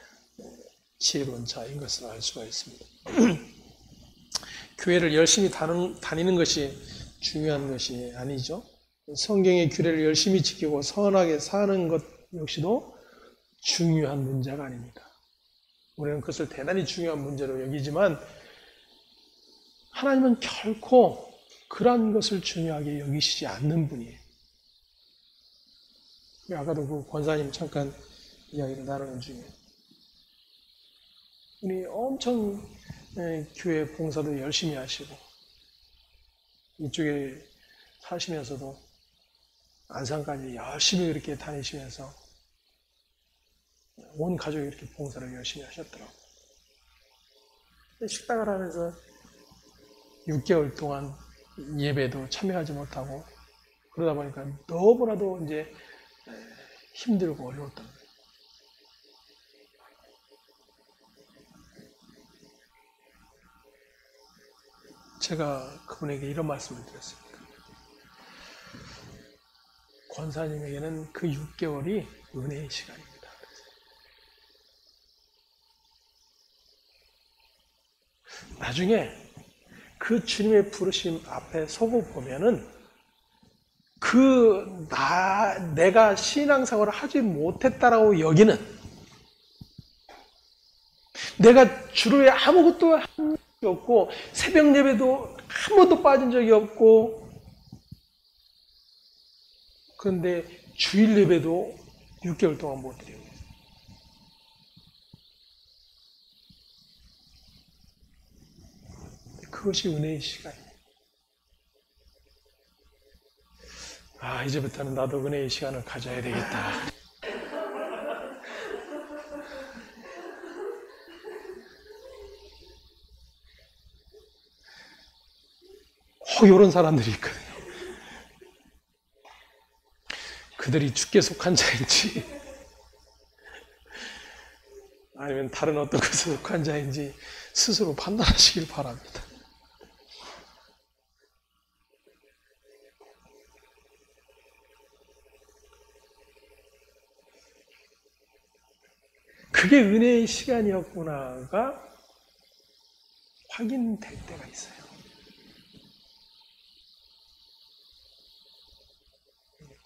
지혜로운 자인 것을 알 수가 있습니다. 교회를 열심히 다니는 것이 중요한 것이 아니죠. 성경의 규례를 열심히 지키고 선하게 사는 것 역시도 중요한 문제가 아닙니다. 우리는 그것을 대단히 중요한 문제로 여기지만 하나님은 결코 그러한 것을 중요하게 여기시지 않는 분이에요. 아까도 그 권사님 잠깐 이야기를 나누는 중에 우리 엄청 교회 봉사도 열심히 하시고 이쪽에 사시면서도 안산까지 열심히 그렇게 다니시면서 온 가족이 이렇게 봉사를 열심히 하셨더라고요. 식당을 하면서 6개월 동안 예배도 참여하지 못하고 그러다 보니까 너무나도 이제 힘들고 어려웠던 거예요. 제가 그분에게 이런 말씀을 드렸습니다. 권사님에게는 그 6개월이 은혜의 시간입니다. 나중에 그 주님의 부르심 앞에 서고 보면은 내가 신앙생활을 하지 못했다라고 여기는, 내가 주루에 아무것도 한 적이 없고 새벽 예배도 한 번도 빠진 적이 없고 그런데 주일 예배도 6개월 동안 못 드려요. 그것이 은혜의 시간이에요. 이제부터는 나도 은혜의 시간을 가져야 되겠다. 이런 사람들이 있거든요. 그들이 주께 속한 자인지 아니면 다른 어떤 것에 속한 자인지 스스로 판단하시길 바랍니다. 그게 은혜의 시간이었구나가 확인될 때가 있어요.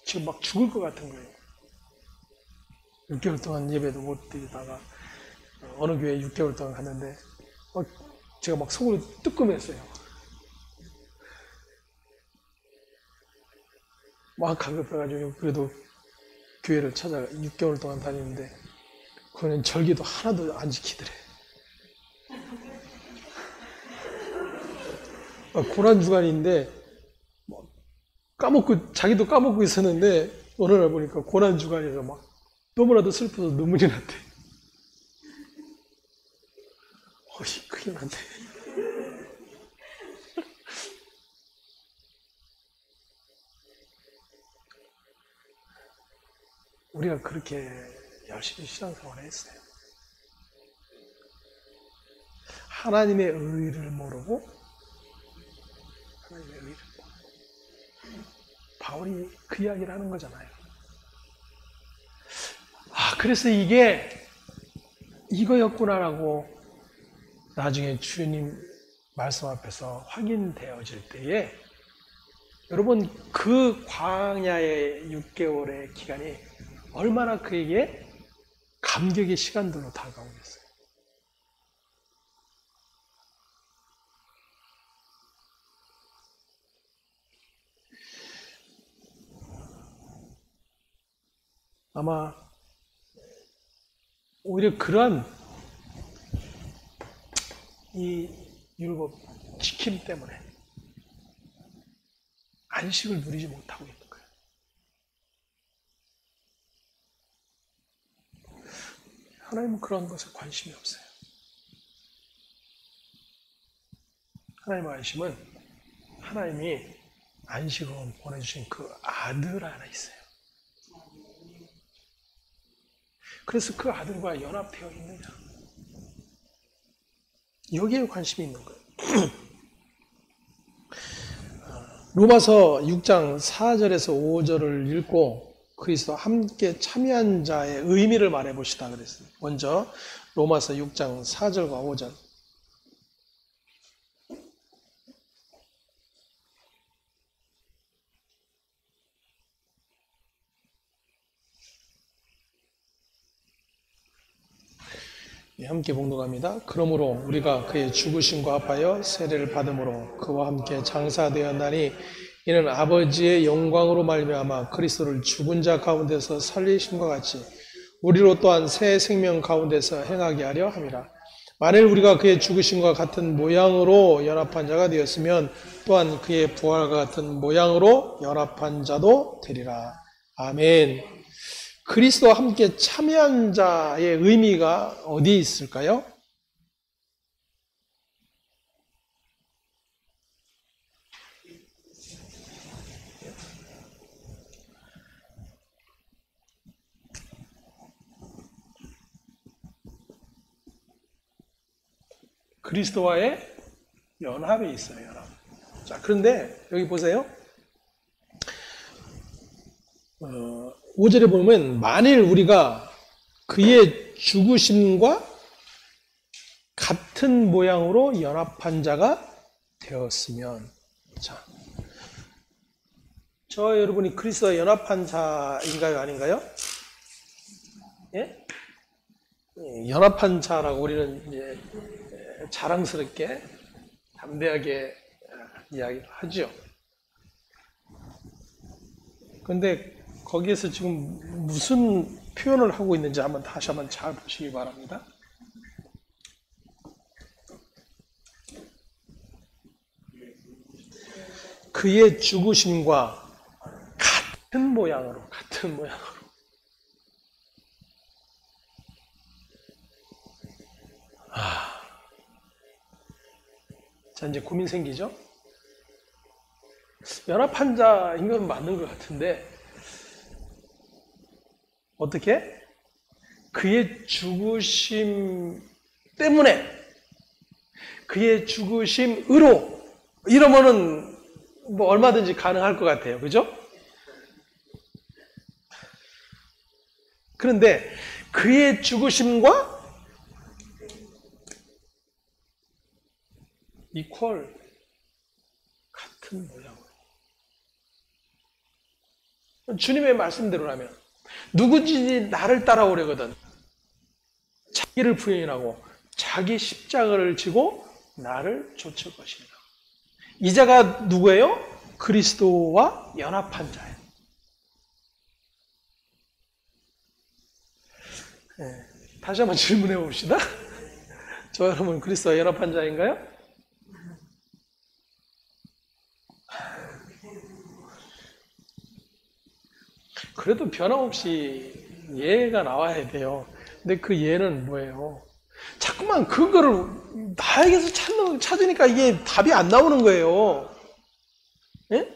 지금 막 죽을 것 같은 거예요. 6개월 동안 예배도 못 드리다가 어느 교회에 6개월 동안 갔는데 제가 막 속으로 뜨끔했어요. 막 가급해가지고 그래도 교회를 찾아가 6개월 동안 다니는데 그거는 절기도 하나도 안 지키더래. 고난주간인데 자기도 까먹고 있었는데 어느 날 보니까 고난주간에서 막 너무나도 슬퍼서 눈물이 났대. 큰일 났네. 우리가 그렇게 열심히 신앙생활을 했어요. 하나님의 의를 모르고 하나님의 의를 모르고 바울이 그 이야기를 하는 거잖아요. 그래서 이게 이거였구나라고 나중에 주님 말씀 앞에서 확인되어질 때에 여러분 그 광야의 6개월의 기간이 얼마나 그에게 감격의 시간들로 다가오겠어요. 아마 오히려 그러한 이 율법 지킴 때문에 안식을 누리지 못하고 있는 거예요. 하나님은 그런 것에 관심이 없어요. 하나님의 관심은 하나님이 안식으로 보내주신 그 아들 안에 있어요. 그래서 그 아들과 연합되어 있느냐. 여기에 관심이 있는 거예요. 로마서 6장 4절에서 5절을 읽고 그리스도 함께 참여한 자의 의미를 말해 보시다 그랬어요. 먼저 로마서 6장 4절과 5절. 함께 봉독합니다. 그러므로 우리가 그의 죽으심과 합하여 세례를 받음으로 그와 함께 장사되었나니 이는 아버지의 영광으로 말미암아 그리스도를 죽은 자 가운데서 살리심과 같이 우리로 또한 새 생명 가운데서 행하게 하려 함이라. 만일 우리가 그의 죽으심과 같은 모양으로 연합한 자가 되었으면 또한 그의 부활과 같은 모양으로 연합한 자도 되리라. 아멘. 그리스도와 함께 참여한 자의 의미가 어디에 있을까요? 그리스도와의 연합에 있어요. 연합. 자, 그런데 여기 보세요. 5절에 보면 만일 우리가 그의 죽으심과 같은 모양으로 연합한 자가 되었으면, 자, 저 여러분이 그리스도와 연합한 자인가요, 아닌가요? 예? 연합한 자라고 우리는 이제 자랑스럽게 담대하게 이야기를 하죠. 그런데 거기에서 지금 무슨 표현을 하고 있는지 다시 한번 잘 보시기 바랍니다. 그의 죽으심과 같은 모양으로. 자, 이제 고민 생기죠? 연합한 자인 건 맞는 것 같은데, 어떻게? 그의 죽으심 때문에, 그의 죽으심으로, 이러면은 뭐 얼마든지 가능할 것 같아요. 그죠? 그런데 그의 죽으심과 이퀄 같은 모양으로. 주님의 말씀대로라면 누구든지 나를 따라오려거든 자기를 부인하고 자기 십자가를 지고 나를 좇을 것이니라. 이 자가 누구예요? 그리스도와 연합한 자예요. 네, 다시 한번 질문해 봅시다. 저 여러분 그리스도와 연합한 자인가요? 그래도 변함없이 예가 나와야 돼요. 근데 그 예는 뭐예요? 자꾸만 그거를 나에게서 찾으니까 이게 답이 안 나오는 거예요. 예?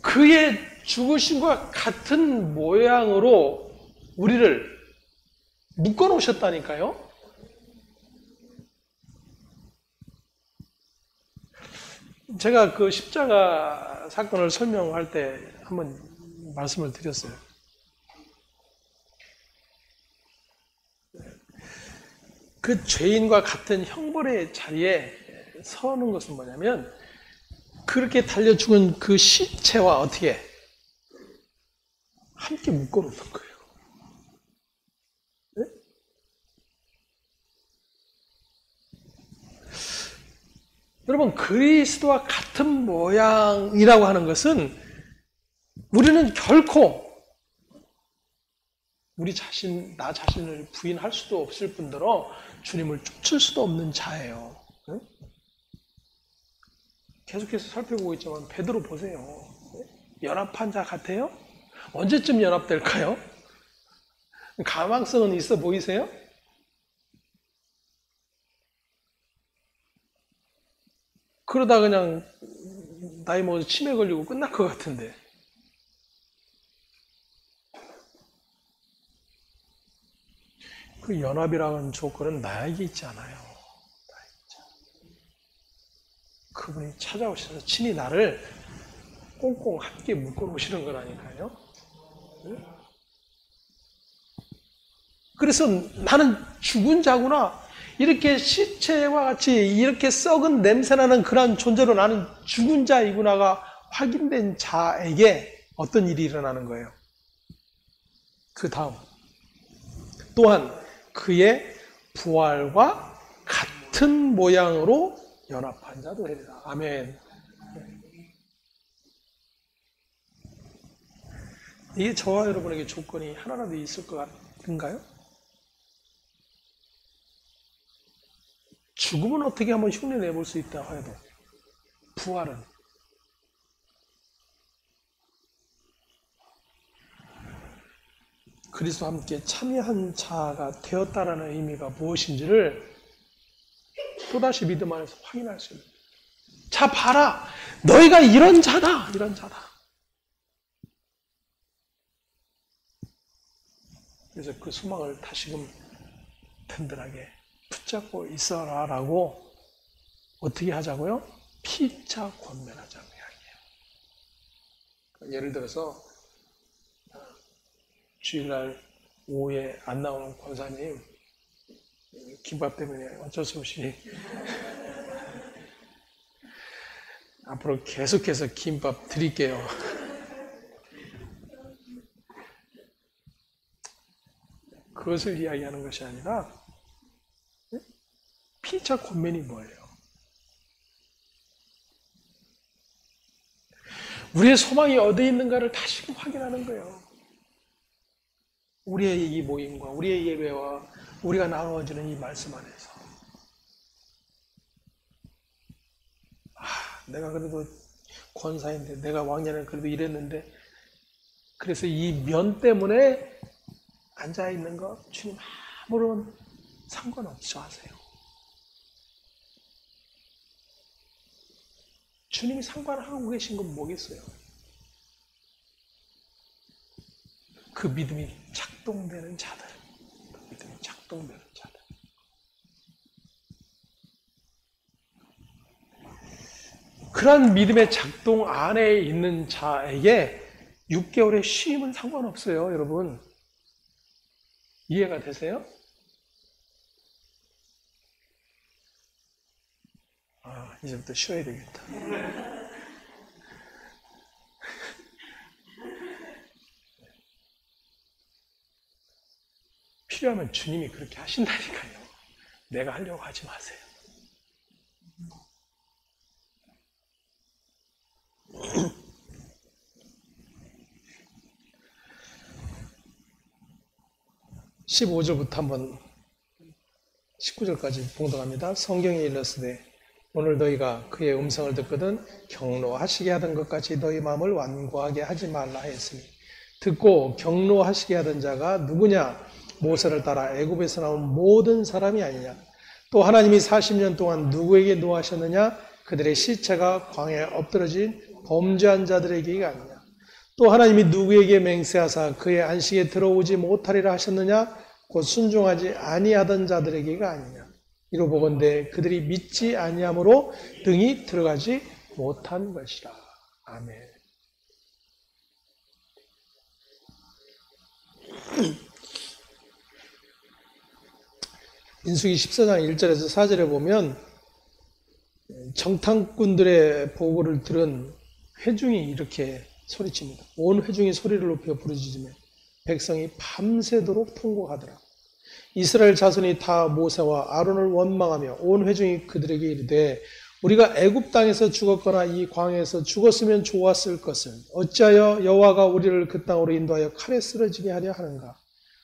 그의 죽으심과 같은 모양으로 우리를 묶어 놓으셨다니까요. 제가 그 십자가 사건을 설명할 때 한번 말씀을 드렸어요. 그 죄인과 같은 형벌의 자리에 서는 것은 뭐냐면, 그렇게 달려 죽은 그 시체와 어떻게 함께 묶어 놓는 거예요. 네? 여러분, 그리스도와 같은 모양이라고 하는 것은 우리는 결코 나 자신을 부인할 수도 없을 뿐더러 주님을 쫓을 수도 없는 자예요. 네? 계속해서 살펴보고 있지만 베드로 보세요. 연합한 자 같아요? 언제쯤 연합될까요? 가망성은 있어 보이세요? 그러다 그냥 나이 먹어서 치매 걸리고 끝날 것 같은데. 그 연합이라는 조건은 나에게 있지 않아요. 그분이 찾아오셔서 친히 나를 꽁꽁 함께 묶어 놓으시는 거라니까요. 그래서 나는 죽은 자구나, 이렇게 시체와 같이 이렇게 썩은 냄새나는 그런 존재로 나는 죽은 자이구나가 확인된 자에게 어떤 일이 일어나는 거예요? 그 다음, 또한 그의 부활과 같은 모양으로 연합한 자도 되리라. 아멘. 이게 저와 여러분에게 조건이 하나라도 있을 것 같은가요? 죽음은 어떻게 한번 흉내 내볼 수 있다 해도 부활은 그리스도와 함께 참여한 자가 되었다라는 의미가 무엇인지를 또다시 믿음 안에서 확인할 수 있는. 자, 봐라, 너희가 이런 자다, 이런 자다. 그래서 그 소망을 다시금 든든하게 붙잡고 있어라라고 어떻게 하자고요? 피차 권면하자고 이야기해요. 예를 들어서 주일날 오후에 안 나오는 권사님, 김밥 때문에 어쩔 수 없이 앞으로 계속해서 김밥 드릴게요. 그것을 이야기하는 것이 아니라 피차 권면이 뭐예요? 우리의 소망이 어디에 있는가를 다시금 확인하는 거예요. 우리의 이 모임과 우리의 예배와 우리가 나누어지는 이 말씀 안에서 내가 그래도 권사인데, 내가 왕년에 그래도 이랬는데, 그래서 이 면 때문에 앉아있는 거 주님 아무런 상관없죠 하세요. 주님이 상관하고 계신 건 뭐겠어요? 그 믿음이 작동되는 자들, 그 믿음이 작동되는 자들. 그러한 믿음의 작동 안에 있는 자에게 6개월의 쉼은 상관없어요, 여러분. 이해가 되세요? 이제부터 쉬어야 되겠다. 필요하면 주님이 그렇게 하신다니까요. 내가 하려고 하지 마세요. (15절부터) 한번 19절까지 봉독합니다. 성경에 일렀으되 오늘 너희가 그의 음성을 듣거든 경노하시게 하던 것 같이 너희 마음을 완고하게 하지 말라 했으니 듣고 경노하시게 하던 자가 누구냐? 모세를 따라 애굽에서 나온 모든 사람이 아니냐? 또 하나님이 40년 동안 누구에게 노하셨느냐? 그들의 시체가 광야에 엎드러진 범죄한 자들에게가 아니냐? 또 하나님이 누구에게 맹세하사 그의 안식에 들어오지 못하리라 하셨느냐? 곧 순종하지 아니하던 자들에게가 아니냐. 이로 보건대 그들이 믿지 아니함으로 등이 들어가지 못한 것이라. 아멘. 민수기 14장 1절에서 4절에 보면 정탐꾼들의 보고를 들은 회중이 이렇게 소리칩니다. 온 회중이 소리를 높여 부르짖으며 백성이 밤새도록 통곡하더라. 이스라엘 자손이 다 모세와 아론을 원망하며 온 회중이 그들에게 이르되 우리가 애굽 땅에서 죽었거나 이 광야에서 죽었으면 좋았을 것을 어찌하여 여호와가 우리를 그 땅으로 인도하여 칼에 쓰러지게 하려 하는가?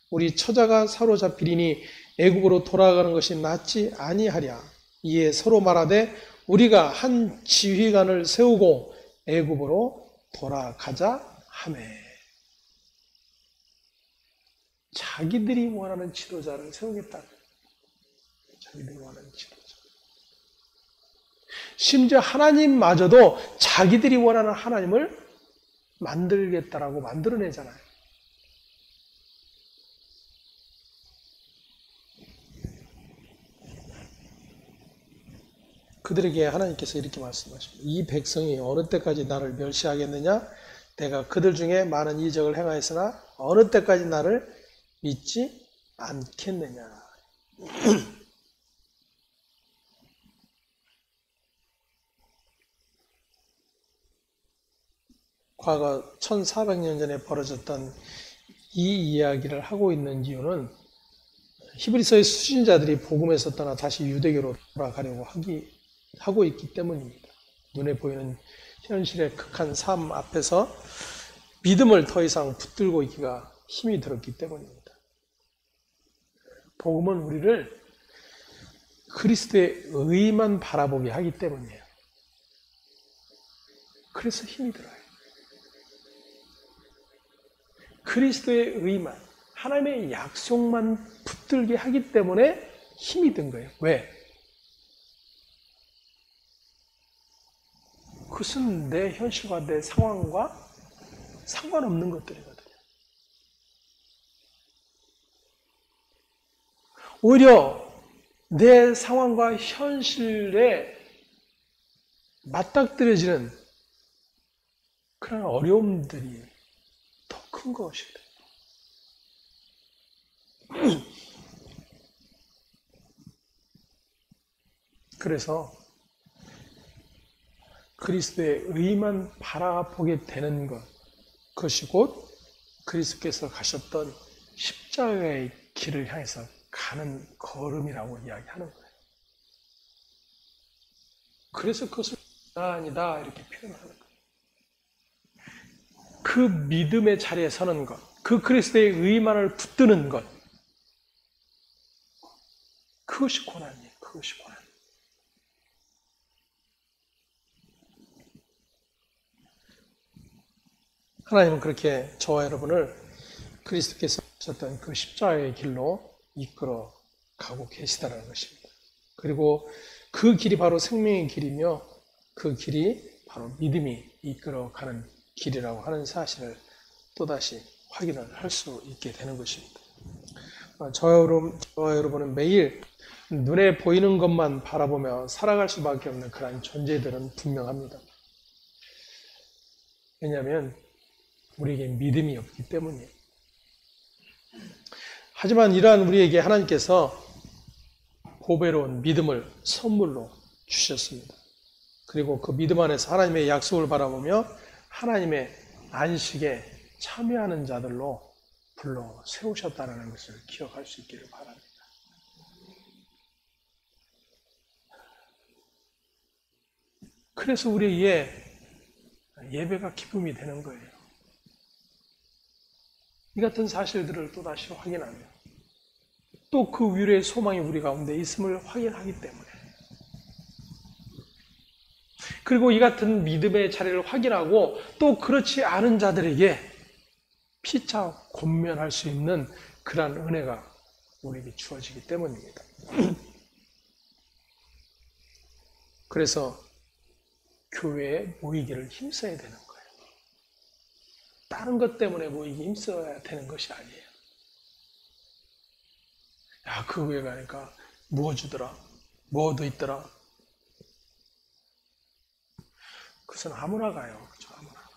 우리 처자가 사로잡히리니 애굽으로 돌아가는 것이 낫지 아니하랴. 이에 서로 말하되 우리가 한 지휘관을 세우고 애굽으로 돌아가자 하매. 자기들이 원하는 지도자를 세우겠다. 자기들이 원하는 지도자. 심지어 하나님마저도 자기들이 원하는 하나님을 만들겠다라고 만들어내잖아요. 그들에게 하나님께서 이렇게 말씀하십니다. 이 백성이 어느 때까지 나를 멸시하겠느냐? 내가 그들 중에 많은 이적을 행하였으나 어느 때까지 나를 믿지 않겠느냐? 과거 1400년 전에 벌어졌던 이 이야기를 하고 있는 이유는 히브리서의 수신자들이 복음에서 떠나 다시 유대교로 돌아가려고 하고 있기 때문입니다. 눈에 보이는 현실의 극한 삶 앞에서 믿음을 더 이상 붙들고 있기가 힘이 들었기 때문입니다. 복음은 우리를 그리스도의 의만 바라보게 하기 때문이에요. 그래서 힘이 들어요. 그리스도의 의만, 하나님의 약속만 붙들게 하기 때문에 힘이 든 거예요. 왜? 그것은 내 현실과 내 상황과 상관없는 것들이거든요. 오히려 내 상황과 현실에 맞닥뜨려지는 그런 어려움들이 더 큰 것이다. 그래서 그리스도의 의만 바라보게 되는 것, 그것이 곧 그리스도께서 가셨던 십자가의 길을 향해서 가는 걸음이라고 이야기하는 거예요. 그래서 그것을 아니다 이렇게 표현하는 거예요. 그 믿음의 자리에 서는 것, 그 그리스도의 의만을 붙드는 것, 그것이 고난이에요. 그것이 고난. 하나님은 그렇게 저와 여러분을 그리스도께서 하셨던 그 십자가의 길로 이끌어 가고 계시다는 것입니다. 그리고 그 길이 바로 생명의 길이며 그 길이 바로 믿음이 이끌어 가는 길이라고 하는 사실을 또다시 확인을 할 수 있게 되는 것입니다. 저와 여러분은 매일 눈에 보이는 것만 바라보며 살아갈 수밖에 없는 그러한 존재들은 분명합니다. 왜냐하면 우리에게 믿음이 없기 때문이에요. 하지만 이러한 우리에게 하나님께서 보배로운 믿음을 선물로 주셨습니다. 그리고 그 믿음 안에서 하나님의 약속을 바라보며 하나님의 안식에 참여하는 자들로 불러 세우셨다는 것을 기억할 수 있기를 바랍니다. 그래서 우리에게 예배가 기쁨이 되는 거예요. 이 같은 사실들을 또다시 확인하며 또 그 위로의 소망이 우리 가운데 있음을 확인하기 때문에 그리고 이 같은 믿음의 자리를 확인하고 또 그렇지 않은 자들에게 피차 권면할 수 있는 그러한 은혜가 우리에게 주어지기 때문입니다. 그래서 교회에 모이기를 힘써야 되는 거예요. 다른 것 때문에 모이기 힘써야 되는 것이 아니에요. 야, 그 교회 가니까 뭐 주더라? 뭐도 있더라? 그것은 아무나 가요. 그렇죠? 아무나.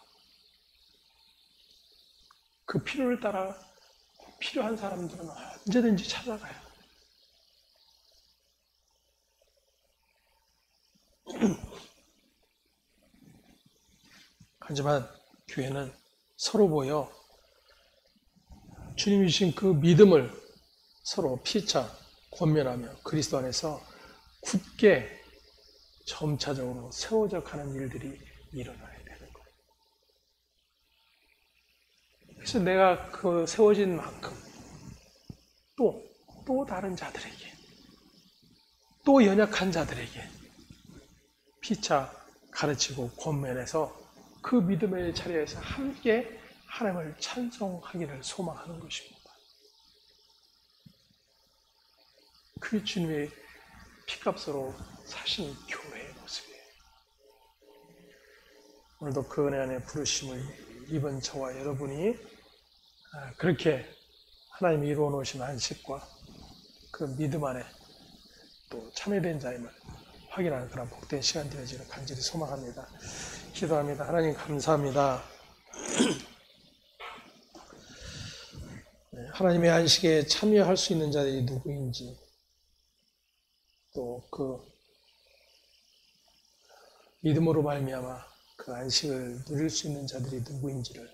그 필요를 따라 필요한 사람들은 언제든지 찾아가요. 하지만 교회는 서로 모여 주님이 주신 그 믿음을 서로 피차 권면하며 그리스도 안에서 굳게 점차적으로 세워져 가는 일들이 일어나야 되는 거예요. 그래서 내가 그 세워진 만큼 또 다른 자들에게, 또 연약한 자들에게 피차 가르치고 권면해서 그 믿음의 자리에서 함께 하나님을 찬송하기를 소망하는 것입니다. 그게 주님의 피값으로 사신 교회의 모습이에요. 오늘도 그 은혜 안에 부르심을 입은 저와 여러분이 그렇게 하나님이 이루어 놓으신 안식과 그 믿음 안에 또 참여된 자임을 확인하는 그런 복된 시간 되어지를 간절히 소망합니다. 기도합니다. 하나님 감사합니다. 하나님의 안식에 참여할 수 있는 자들이 누구인지, 또 그 믿음으로 말미암아 그 안식을 누릴 수 있는 자들이 누구인지를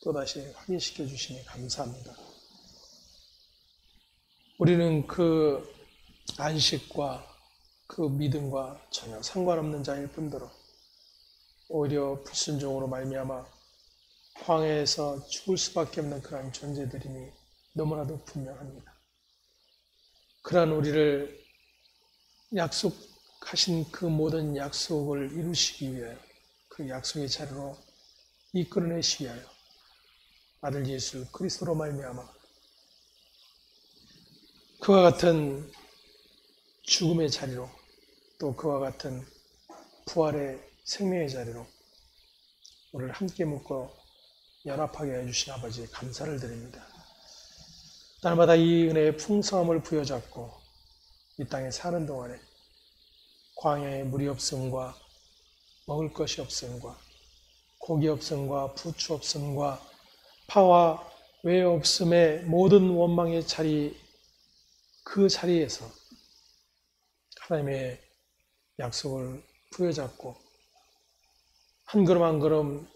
또다시 확인시켜 주시니 감사합니다. 우리는 그 안식과 그 믿음과 전혀 상관없는 자일 뿐더러 오히려 불순종으로 말미암아 광야에서 죽을 수밖에 없는 그러한 존재들이니 너무나도 분명합니다. 그러한 우리를 약속하신 그 모든 약속을 이루시기 위하여, 그 약속의 자리로 이끌어내시기 위하여 아들 예수 그리스도로 말미암아 그와 같은 죽음의 자리로, 또 그와 같은 부활의 생명의 자리로 우리를 함께 묶어 연합하게 해주신 아버지에 감사를 드립니다. 날마다 이 은혜의 풍성함을 부여잡고 이 땅에 사는 동안에 광야의 물이 없음과 먹을 것이 없음과 고기 없음과 부추 없음과 파와 외 없음의 모든 원망의 자리, 그 자리에서 하나님의 약속을 부여잡고 한 걸음 한 걸음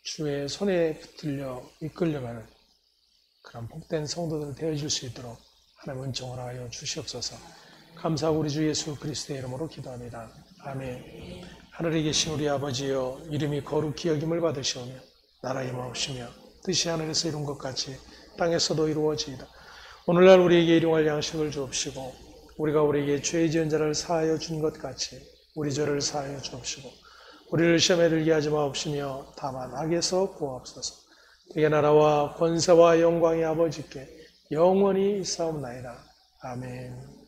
주의 손에 붙들려 이끌려가는 그런 복된 성도들 되어줄 수 있도록 하나님 은총을 하여 주시옵소서. 감사하고 우리 주 예수 그리스도의 이름으로 기도합니다. 아멘. 하늘에 계신 우리 아버지여, 이름이 거룩히 여김을 받으시오며 나라의 임하옵시며 뜻이 하늘에서 이룬 것 같이 땅에서도 이루어지이다. 오늘날 우리에게 일용할 양식을 주옵시고 우리가 우리에게 죄 지은 자를 사하여 준 것 같이 우리 죄를 사하여 주옵시고 우리를 시험에 들게 하지 마옵시며 다만 악에서 구하옵소서. 되게 나라와 권세와 영광의 아버지께 영원히 있사옵나이다. 아멘.